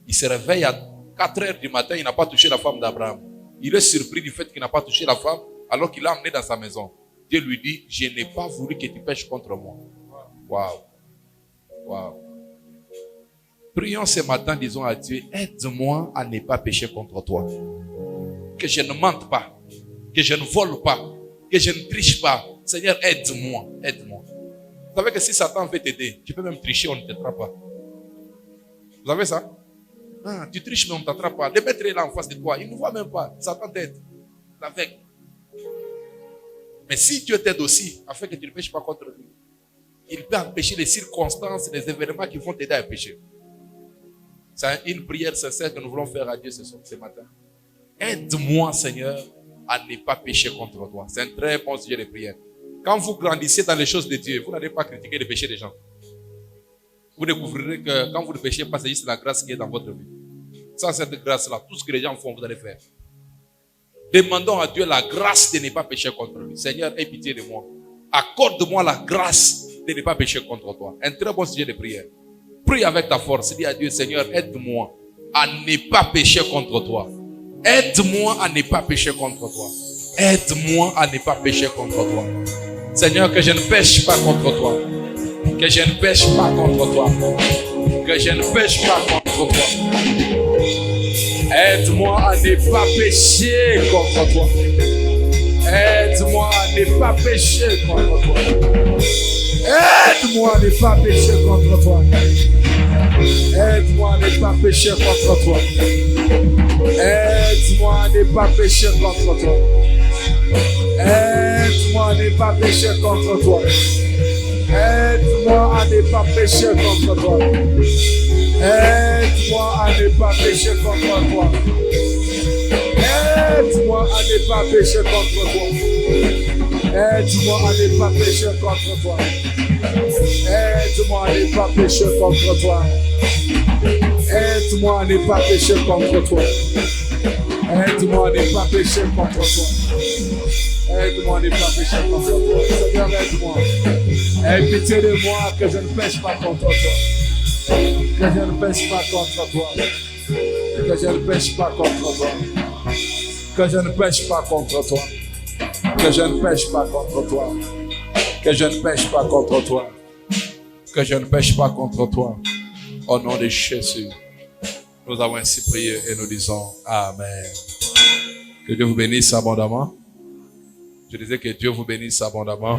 Il se réveille à 4 heures du matin, il n'a pas touché la femme d'Abraham. Il est surpris du fait qu'il n'a pas touché la femme alors qu'il l'a emmenée dans sa maison. Dieu lui dit, je n'ai pas voulu que tu pêches contre moi. Waouh. Waouh. Prions ce matin, disons à Dieu, aide-moi à ne pas pécher contre toi. Que je ne mente pas, que je ne vole pas, que je ne triche pas. Seigneur, aide-moi, aide-moi. Vous savez que si Satan veut t'aider, tu peux même tricher, on ne t'aidera pas. Vous savez ça? Ah, tu triches, mais on ne t'attrape pas. Le maître est là en face de toi, il ne voit même pas. Satan t'aide. Avec. Mais si Dieu t'aide aussi, afin que tu ne pêches pas contre lui, il peut empêcher les circonstances, les événements qui vont t'aider à pécher. C'est une prière sincère que nous voulons faire à Dieu ce matin. Aide-moi, Seigneur, à ne pas pécher contre toi. C'est un très bon sujet de prière. Quand vous grandissez dans les choses de Dieu, vous n'allez pas critiquer les péchés des gens. Vous découvrirez que quand vous ne péchez pas, c'est juste la grâce qui est dans votre vie. Sans cette grâce-là, tout ce que les gens font, vous allez faire. Demandons à Dieu la grâce de ne pas pécher contre lui. Seigneur, aie pitié de moi. Accorde-moi la grâce de ne pas pécher contre toi. Un très bon sujet de prière. Prie avec ta force. Dis à Dieu, Seigneur, aide-moi à ne pas pécher contre toi. Aide-moi à ne pas pécher contre toi. Aide-moi à ne pas pécher contre toi. Seigneur, que je ne pêche pas contre toi. Que je ne pêche pas contre toi. Que je ne pêche pas contre toi. Aide-moi à ne pas pécher contre toi. Aide-moi à ne pas pécher contre toi. Aide-moi à ne pas pécher contre toi. Aide-moi à ne pas pécher contre toi. Aide-moi à ne pas pécher contre toi. Aide-moi à ne pas pécher contre toi. Aide-moi à ne pas pécher contre toi. Aide-moi à ne pas pécher contre toi. Aide-moi à ne pas pécher contre toi. Aide-moi à ne pas pécher contre toi. Aide-moi à ne pas pécher contre toi. Aide-moi à ne pas pécher contre toi. Aide-moi à ne pas pécher contre toi. Aide-moi à ne pas pécher contre toi. Seigneur, aide-moi. Aie pitié de moi que je ne pêche pas contre toi. Que je ne pêche pas contre toi. Que je ne pêche pas contre toi. Que je ne pêche pas contre toi. Que je ne pêche pas contre toi. Que je ne pêche pas contre toi. Que je ne pêche pas contre toi. Au nom de Jésus. Nous avons ainsi prié et nous disons Amen. Que Dieu vous bénisse abondamment. Je disais que Dieu vous bénisse abondamment.